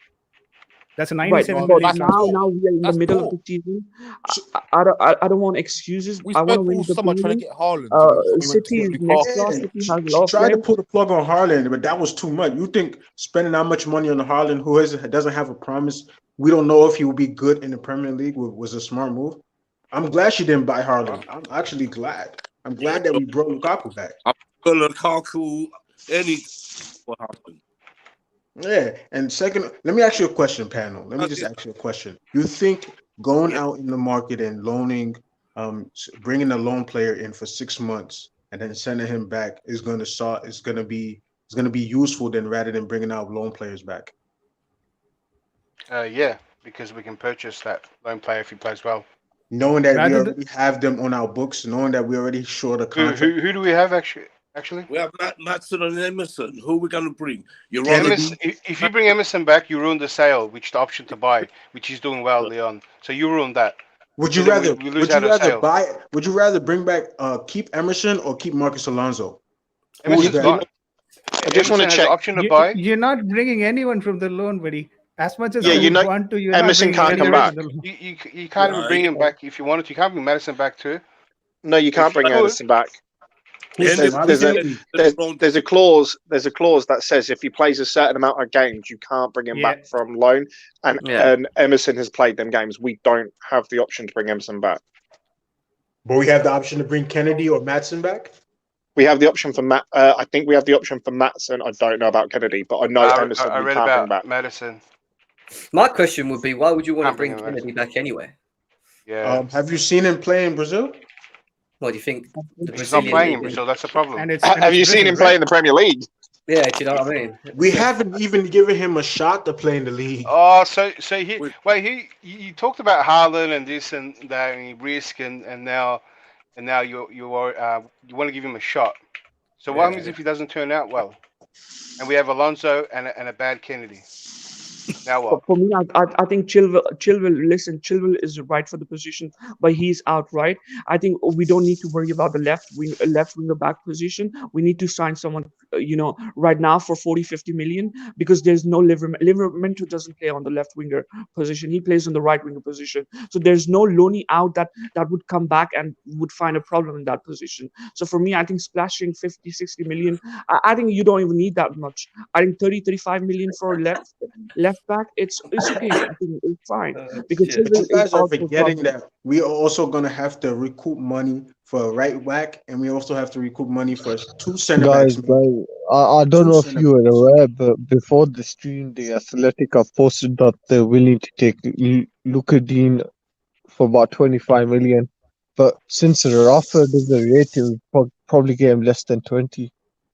F: That's a
J: Right,
F: 97
J: but
F: million transfer.
J: now we are in the
I: That's
J: middle of
I: poor.
J: the season.
G: So-
J: I don't want excuses.
I: We
J: I want to
I: spent
J: win
I: all
J: the
I: summer trying to
J: Premier
I: get Haaland. We went to
J: City
I: get
J: is next to
I: Lukaku.
J: us.
G: Yeah,
J: City
G: she,
J: has a
G: she
J: lot of
G: tried to
J: players.
G: pull the plug on Haaland, but that was too much. You think spending that much money on Haaland, who doesn't have a promise, we don't know if he will be good in the Premier League, was a smart move. I'm glad she didn't buy Haaland. I'm actually glad. I'm glad that we brought Lukaku back.
B: But Lukaku, what happened?
G: Yeah, and second, let me ask you a question, panel. Let me just ask you a question. You think going out in the market and loaning, bringing a loan player in for 6 months and then sending him back is going to be useful rather than bringing out loan players back?
C: Yeah, because we can purchase that loan player if he plays well.
G: Knowing that we
F: Rather than-
G: already have them on our books, knowing that we already short a
C: Who,
G: contract.
C: who do we have actually?
B: We have Matson and Emerson. Who are we going to bring? You're
G: Damn
B: rather
C: Emerson, if you bring Emerson back, you ruin the sale, which the option to buy, which he's doing well, Leon. So you ruin that.
G: Would you
C: So then
G: rather
C: we lose out on sale.
G: would you rather bring back keep Emerson or keep Marcus Alonso? Who's
C: Emerson's
G: better?
C: gone.
E: I just want
C: Emerson
E: to
C: has
E: check.
C: the option to buy.
F: You're not bringing anyone from the loan, buddy. As much as
E: Yeah,
F: you
E: you know,
F: want to, you're
E: Emerson
F: not bringing
E: can't come
F: anyone
E: back.
F: from the loan.
C: You can't even bring him back if you wanted to. You can't bring Madison back too.
E: No, you can't
C: If you
E: bring
C: could-
E: Emerson back.
G: Who's
B: There's
E: There's a clause that says if he plays a certain amount of games, you can't bring him
F: Yeah.
E: back from loan. And
A: Yeah.
E: Emerson has played them games. We don't have the option to bring Emerson back.
G: But we have the option to bring Kennedy or Matson back.
E: We have the option for Matt. I think we have the option for Matson. I don't know about Kennedy, but I know Emerson
C: I
E: we
C: read
E: can't bring
C: about
E: back.
C: Madison.
A: My question would be, why would you want to
C: Can't bring
A: bring
C: him
A: Kennedy back anyway?
C: Yeah.
G: Have you seen him play in Brazil?
A: What do you think? The
C: He's not
A: Brazilian
C: playing in
A: league-
C: Brazil. That's the problem.
F: And it's
E: Have you seen him play in the Premier League?
A: Yeah, do you know what I mean?
G: We haven't even given him a shot to play in the league.
C: Oh, so he
B: Wait.
C: wait you talked about Haaland and this and that and risk and now you want to give him a shot. So what
A: Yeah.
C: happens if he doesn't turn out well? And we have Alonso and a bad Kennedy. Now what?
J: For me, I think Chilwell is right for the position, but he's out, right? I think we don't need to worry about the left winger back position. We need to sign someone, right now for 40-50 million, because there's no Livramento doesn't play on the left winger position. He plays on the right winger position. So there's no Loney out that would come back and would find a problem in that position. So for me, I think splashing 50-60 million, I think you don't even need that much. I think 30-35 million for left back, it's okay. I think it's fine because
A: Shit.
G: But you
J: Chilwell is
G: guys are
J: out for
G: forgetting
J: problems.
G: that we are also going to have to recoup money for a right back, and we also have to recoup money for two center backs.
H: Guys, I don't
G: Two
H: know if
G: center
H: you were
G: backs.
H: aware, but before the stream, the Athletic have posted that they're willing to take Luka Dean for about 25 million. But since Rafa doesn't rate him, we'll probably get him less than 20.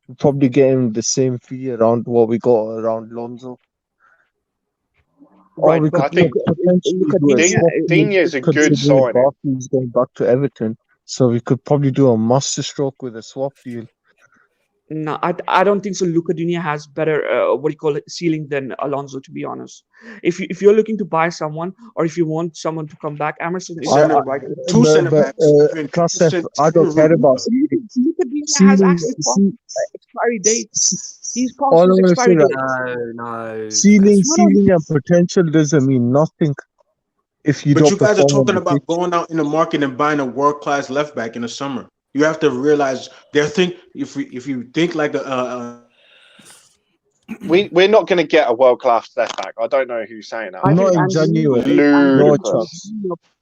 H: We'll probably get him the same fee around what we got around Lonzo. Or
J: Right,
H: we
J: but
H: could
E: I think
H: potentially
J: look at
H: do a
J: Digne.
H: swap deal,
E: Digne's a good
H: considering
E: signing.
H: Barkley's going back to Everton. So we could probably do a masterstroke with a swap deal.
J: No, I don't think so. Luca Digne has better ceiling than Alonso, to be honest. If you're looking to buy someone, or if you want someone to come back, Emerson is
G: Center,
J: the right.
G: two center backs. Even two
H: Kasef,
G: cent-
H: I don't care about
J: Luca Digne has
H: ceiling.
J: actually passed expiry date. He's past
H: All
J: his
H: I'm gonna say
J: expiry date.
H: that
A: No.
H: ceiling
J: No,
H: and potential doesn't mean nothing if you
G: But
H: don't
G: you guys are
H: perform on
G: talking
H: the
G: about
H: pitch.
G: going out in the market and buying a world class left back in the summer. You have to realize if you think like
E: We're not going to get a world class left back. I don't know who's saying that.
J: I
H: Not
J: think
H: in January. No
E: Ludicrous.
H: chance.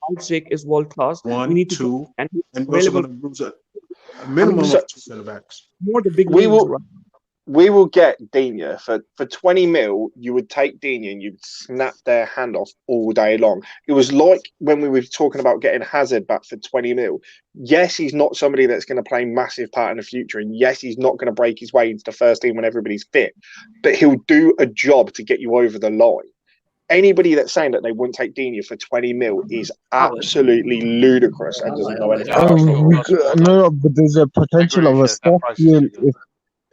J: Leipzig is world class. We
G: one,
J: need to
G: two,
J: and he's
G: and we're also
J: available
G: going to lose a minimum
E: So
G: of two center backs.
J: more the big
E: we
J: names,
E: will
J: right?
E: we will get Digne for 20 mil. You would take Digne and you'd snap their hand off all day long. It was like when we were talking about getting Hazard back for 20 mil. Yes, he's not somebody that's going to play massive part in the future, and yes, he's not going to break his way into the first team when everybody's fit, but he'll do a job to get you over the line. Anybody that's saying that they wouldn't take Digne for 20 mil is absolutely ludicrous and doesn't know anything
C: Yeah,
E: about
C: I
E: football.
H: No, but there's a potential of a
C: that
H: swap
C: price is
H: deal.
C: too good.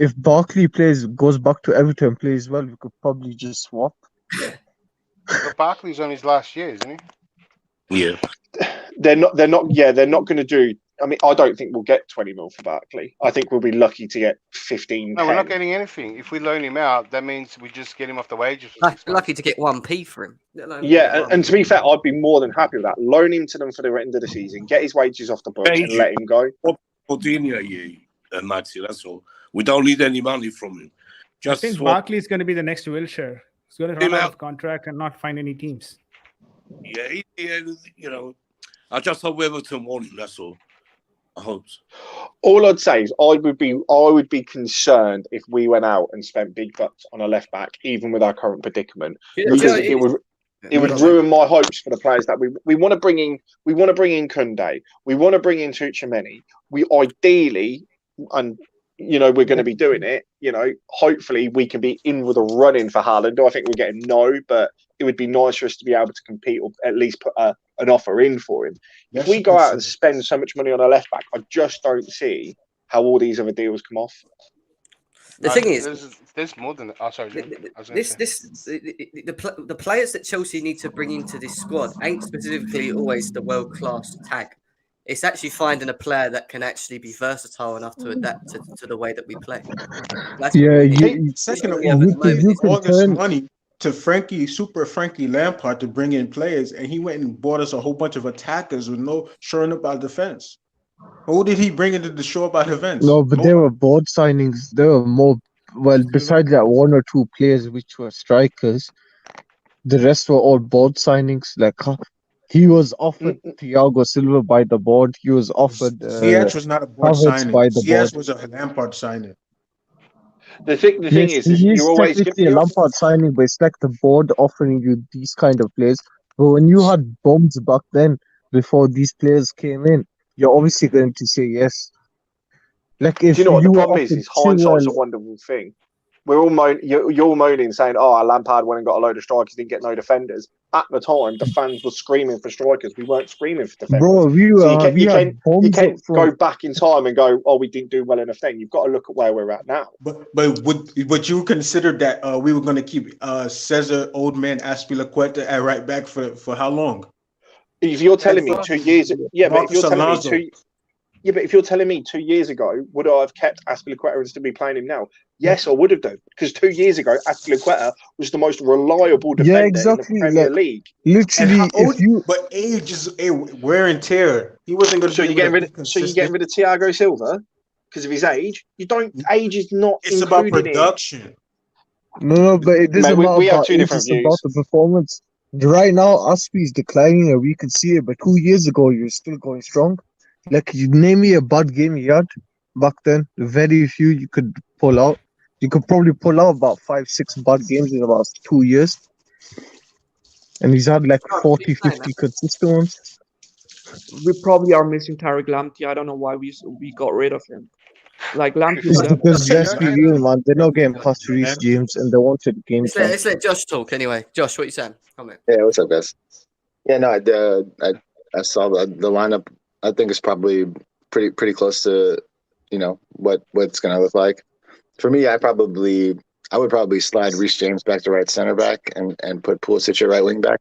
H: If Barkley goes back to Everton, plays well, we could probably just swap.
C: But Barkley's on his last year, isn't he?
B: Yeah.
E: They're not going to do. I mean, I don't think we'll get 20 mil for Barkley. I think we'll be lucky to get 15.
C: No, we're
E: 10.
C: not getting anything. If we loan him out, that means we just get him off the wages for 6 months.
A: Lucky to get 1p for him.
E: Yeah, and to be fair, I'd be more than happy with that. Loan him to them for the end of the season, get his wages off the books, and let him go.
B: Coutinho, Maxi, that's all. We don't need any money from him.
F: I
B: Just
F: think
B: swap.
F: Barkley is going to be the next Wilshere. He's going to run out of contract and not find any teams.
B: Yeah, I just hope Everton want him. That's all. I hope so.
E: All I'd say is I would be concerned if we went out and spent big bucks on a left back, even with our current predicament, because it would ruin my hopes for the players that we want to bring in. We want to bring in Koundé. We want to bring in Tchouaméni. We ideally, and we're going to be doing it. Hopefully we can be in with a run-in for Haaland. Do I think we're getting no? But it would be nice for us to be able to compete or at least put an offer in for him. If we go out and spend so much money on a left back, I just don't see how all these other deals come off.
A: The thing is,
C: there's more than that. Oh, sorry, Jim.
A: The players that Chelsea need to bring into this squad ain't specifically always the world class tag. It's actually finding a player that can actually be versatile enough to adapt to the way that we play.
G: Second of all, we gave all this money to Super Frankie Lampard to bring in players, and he went and bought us a whole bunch of attackers with no shoring up our defense. Who did he bring in to shore up our defense?
H: No, but they were board signings. There were more. Well, besides that, one or two players which were strikers, the rest were all board signings. Like he was offered Thiago Silva by the board. He was offered.
G: Ziyech was not a board signing. Ziyech was a Lampard signing.
E: The thing is you're always
H: technically a Lampard signing, but it's like the board offering you these kind of players. But when you had bombs back then, before these players came in, you're obviously going to say yes. Like if
E: do you know what the
H: were
E: problem is?
H: offered
E: Hindsight's a
H: Chilwell,
E: wonderful thing. we're all you're moaning, saying, "Oh, Lampard went and got a load of strikers, didn't get no defenders." At the time, the fans were screaming for strikers. We weren't screaming for defenders.
H: Bro,
E: So
H: we had
E: you
H: bombs up
E: can't
H: front.
E: go back in time and go, "Oh, we didn't do well enough then." You've got to look at where we're at now.
G: But would you consider that we were going to keep Cesar Old Man Aspilicueta at right back for how long?
E: If you're telling me 2 years, but if you're telling me
G: Alonso.
E: but if you're telling me 2 years ago, would I have kept Aspilicueta and still be playing him now? Yes, I would have done, because 2 years ago, Aspilicueta was the most reliable defender in the Premier League.
H: Literally,
G: but age is wear and tear. He wasn't going to.
E: So you're getting rid of Thiago Silva because of his age. You don't. Age is not.
G: It's about production.
H: No, but it doesn't matter.
E: We have
H: about
E: two
H: age,
E: different
H: it's
E: views.
H: about the performance. Right now, Aspie is declining, and we could see it. But 2 years ago, you're still going strong. Like, you name me a bad game he had back then. Very few you could pull out. You could probably pull out about 5-6 bad games in about 2 years. And he's had like 40, 50 consistent ones.
J: We probably are missing Tariq Lamptey. I don't know why we got rid of him. Like Lamptey
H: It's
J: would have.
H: because let's be real, man. They're not getting past Reece James, and they wanted game time.
A: Let's let Josh talk anyway. Josh, what you saying? Come in.
K: Yeah, what's up, guys? Yeah, no, I saw the lineup. I think it's probably pretty close to, what it's going to look like. For me, I would probably slide Reece James back to right center back and put Pulisic at right wing back.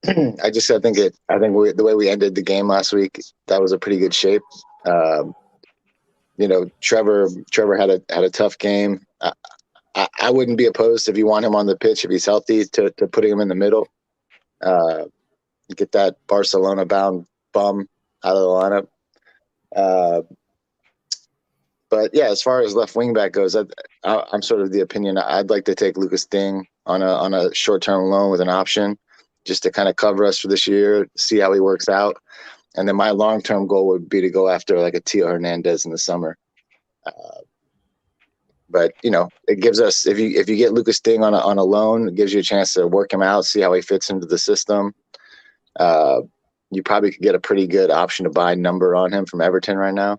K: I think the way we ended the game last week, that was a pretty good shape. Trevor had a tough game. I wouldn't be opposed, if you want him on the pitch, if he's healthy, to putting him in the middle. Get that Barcelona bound bum out of the lineup. But yeah, as far as left wing back goes, I'm sort of the opinion I'd like to take Lucas Ding on a short term loan with an option, just to kind of cover us for this year, see how he works out. And then my long term goal would be to go after like a Tio Hernandez in the summer. But it gives us, if you get Lucas Ding on a loan, it gives you a chance to work him out, see how he fits into the system. You probably could get a pretty good option to buy number on him from Everton right now.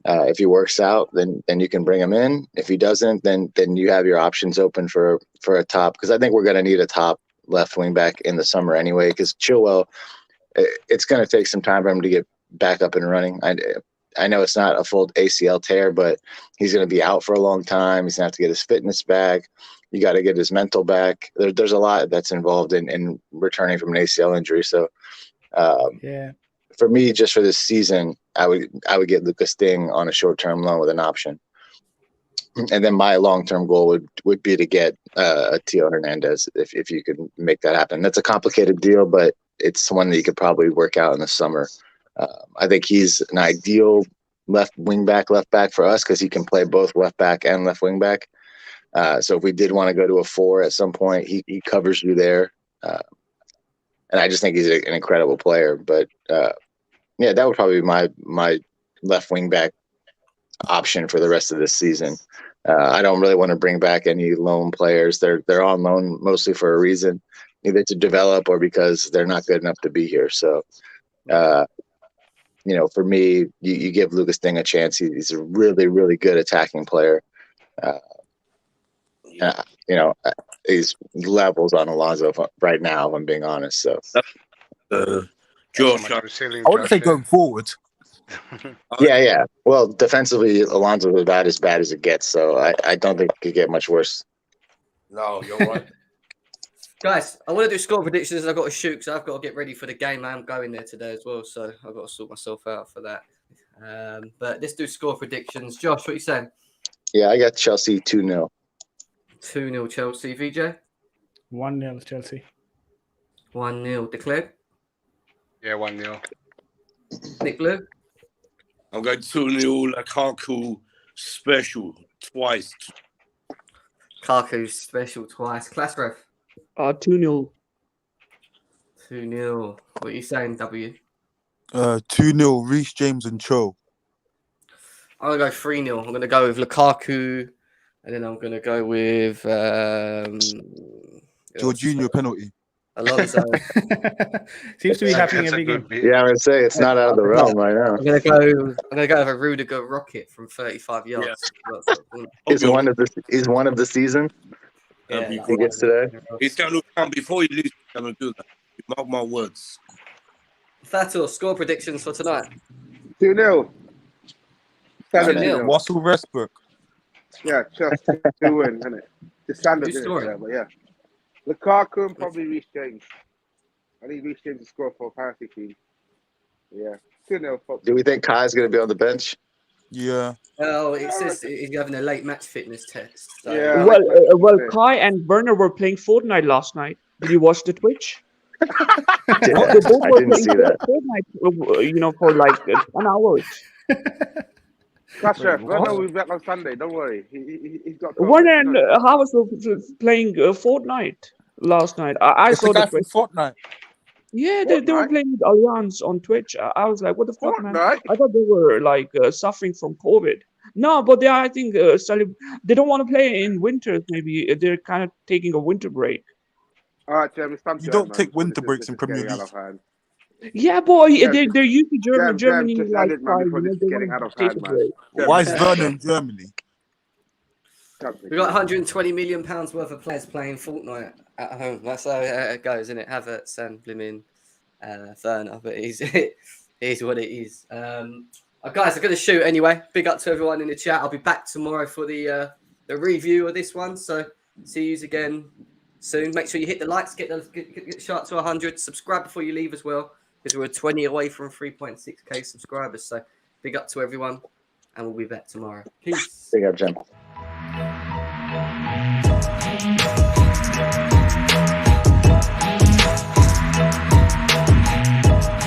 K: If he works out, then you can bring him in. If he doesn't, then you have your options open for a top, because I think we're going to need a top left wing back in the summer anyway, because Chilwell, it's going to take some time for him to get back up and running. I know it's not a full ACL tear, but he's going to be out for a long time. He's going to have to get his fitness back. You got to get his mental back. There's a lot that's involved in returning from an ACL injury. So, for me, just for this season, I would get Lucas Ding on a short-term loan with an option. And then my long-term goal would be to get a Tio Hernandez if you could make that happen. That's a complicated deal, but it's one that you could probably work out in the summer. I think he's an ideal left back for us, because he can play both left back and left wing back. So if we did want to go to a 4 at some point, he covers you there. And I just think he's an incredible player. But yeah, that would probably be my left wing back option for the rest of this season. I don't really want to bring back any loan players. They're on loan mostly for a reason, either to develop or because they're not good enough to be here. So, for me, you give Lucas Ding a chance. He's a really, really good attacking player. He's levels on Alonso right now, if I'm being honest. So,
B: Josh,
G: I wouldn't say going forward.
K: Yeah. Well, defensively, Alonso's about as bad as it gets. So I don't think it could get much worse.
B: No, you're right.
A: Guys, I want to do score predictions. I've got to shoot because I've got to get ready for the game. I'm going there today as well, so I've got to sort myself out for that. But let's do score predictions. Josh, what are you saying?
K: Yeah, I got Chelsea 2-0.
A: 2-0 Chelsea. VJ?
F: 1-0 Chelsea.
A: 1-0 declared.
C: Yeah, 1-0.
A: Nick Blue?
B: I'm going 2-0 Lukaku special twice.
A: Kaku special twice. Class ref?
J: 2-0.
A: 2-0. What are you saying, W?
D: 2-0 Reece James and Cho.
A: I'm going to go 3-0. I'm going to go with Lukaku, and then I'm going to go with...
D: Jorginho penalty.
A: Alonso.
F: Seems to be happening
C: That's a
F: every game.
C: good bit.
K: Yeah, I would say it's not out of the realm right now.
A: I'm gonna go with a Rudiger rocket from 35 yards.
K: He's one of the season.
A: Yeah,
K: He gets today.
B: He's going to come before he leaves. He's going to do that. You mark my words.
A: Fatal, score predictions for tonight.
L: 2-0. Standard
A: 2-0.
L: 2-0.
D: Russell Westbrook.
L: Yeah, just 2-win, isn't it? The standard,
A: Who's
L: isn't
A: scoring?
L: it? But yeah. Lukaku and probably Reece James. I need Reece James to score for a penalty team. Yeah. 2-0.
K: Do we think Kai's going to be on the bench?
D: Yeah.
A: Oh, it says he's having a late match fitness test. So.
L: Yeah.
J: Well, Kai and Werner were playing Fortnite last night. Did you watch the Twitch?
K: Yeah,
J: They both
K: I
J: were
K: didn't see
J: playing
K: that.
J: Fortnite, for like 10 hours.
L: Kasha, Werner will be back on Sunday. Don't worry. He's got.
J: Werner and Havertz were playing Fortnite last night. I
D: It's
J: saw
D: the guy
J: the
D: from
J: Twitch.
D: Fortnite.
J: Yeah, they were playing with Allianz on Twitch. I was like, what the fuck, man?
L: Fortnite?
J: I thought they were like suffering from COVID. No, but they are, I think, they don't want to play in winters. Maybe they're kind of taking a winter break.
L: All right, Jeremy, stand
D: You
L: to
D: don't
L: it,
D: take
L: man.
D: winter breaks in
L: This is
D: Premier
L: getting out
D: League.
L: of hand.
J: Yeah, boy,
L: Yeah,
J: they're used to
L: Jeremy,
J: Germany
L: just
J: like
L: end it, man, before this is
J: they
L: getting
J: want
L: out
J: to
L: of
J: take a
L: hand, man.
J: break.
D: Why is Werner in Germany?
A: We got 120 million pounds worth of players playing Fortnite at home. That's how it goes, isn't it? Havertz and Blimmin, Werner, but it is what it is. Guys, I'm going to shoot anyway. Big up to everyone in the chat. I'll be back tomorrow for the review of this one. So see you again soon. Make sure you hit the likes, get the shot to 100. Subscribe before you leave as well, because we're 20 away from 3.6k subscribers. So big up to everyone, and we'll be back tomorrow. Peace.
K: Big up, Jim.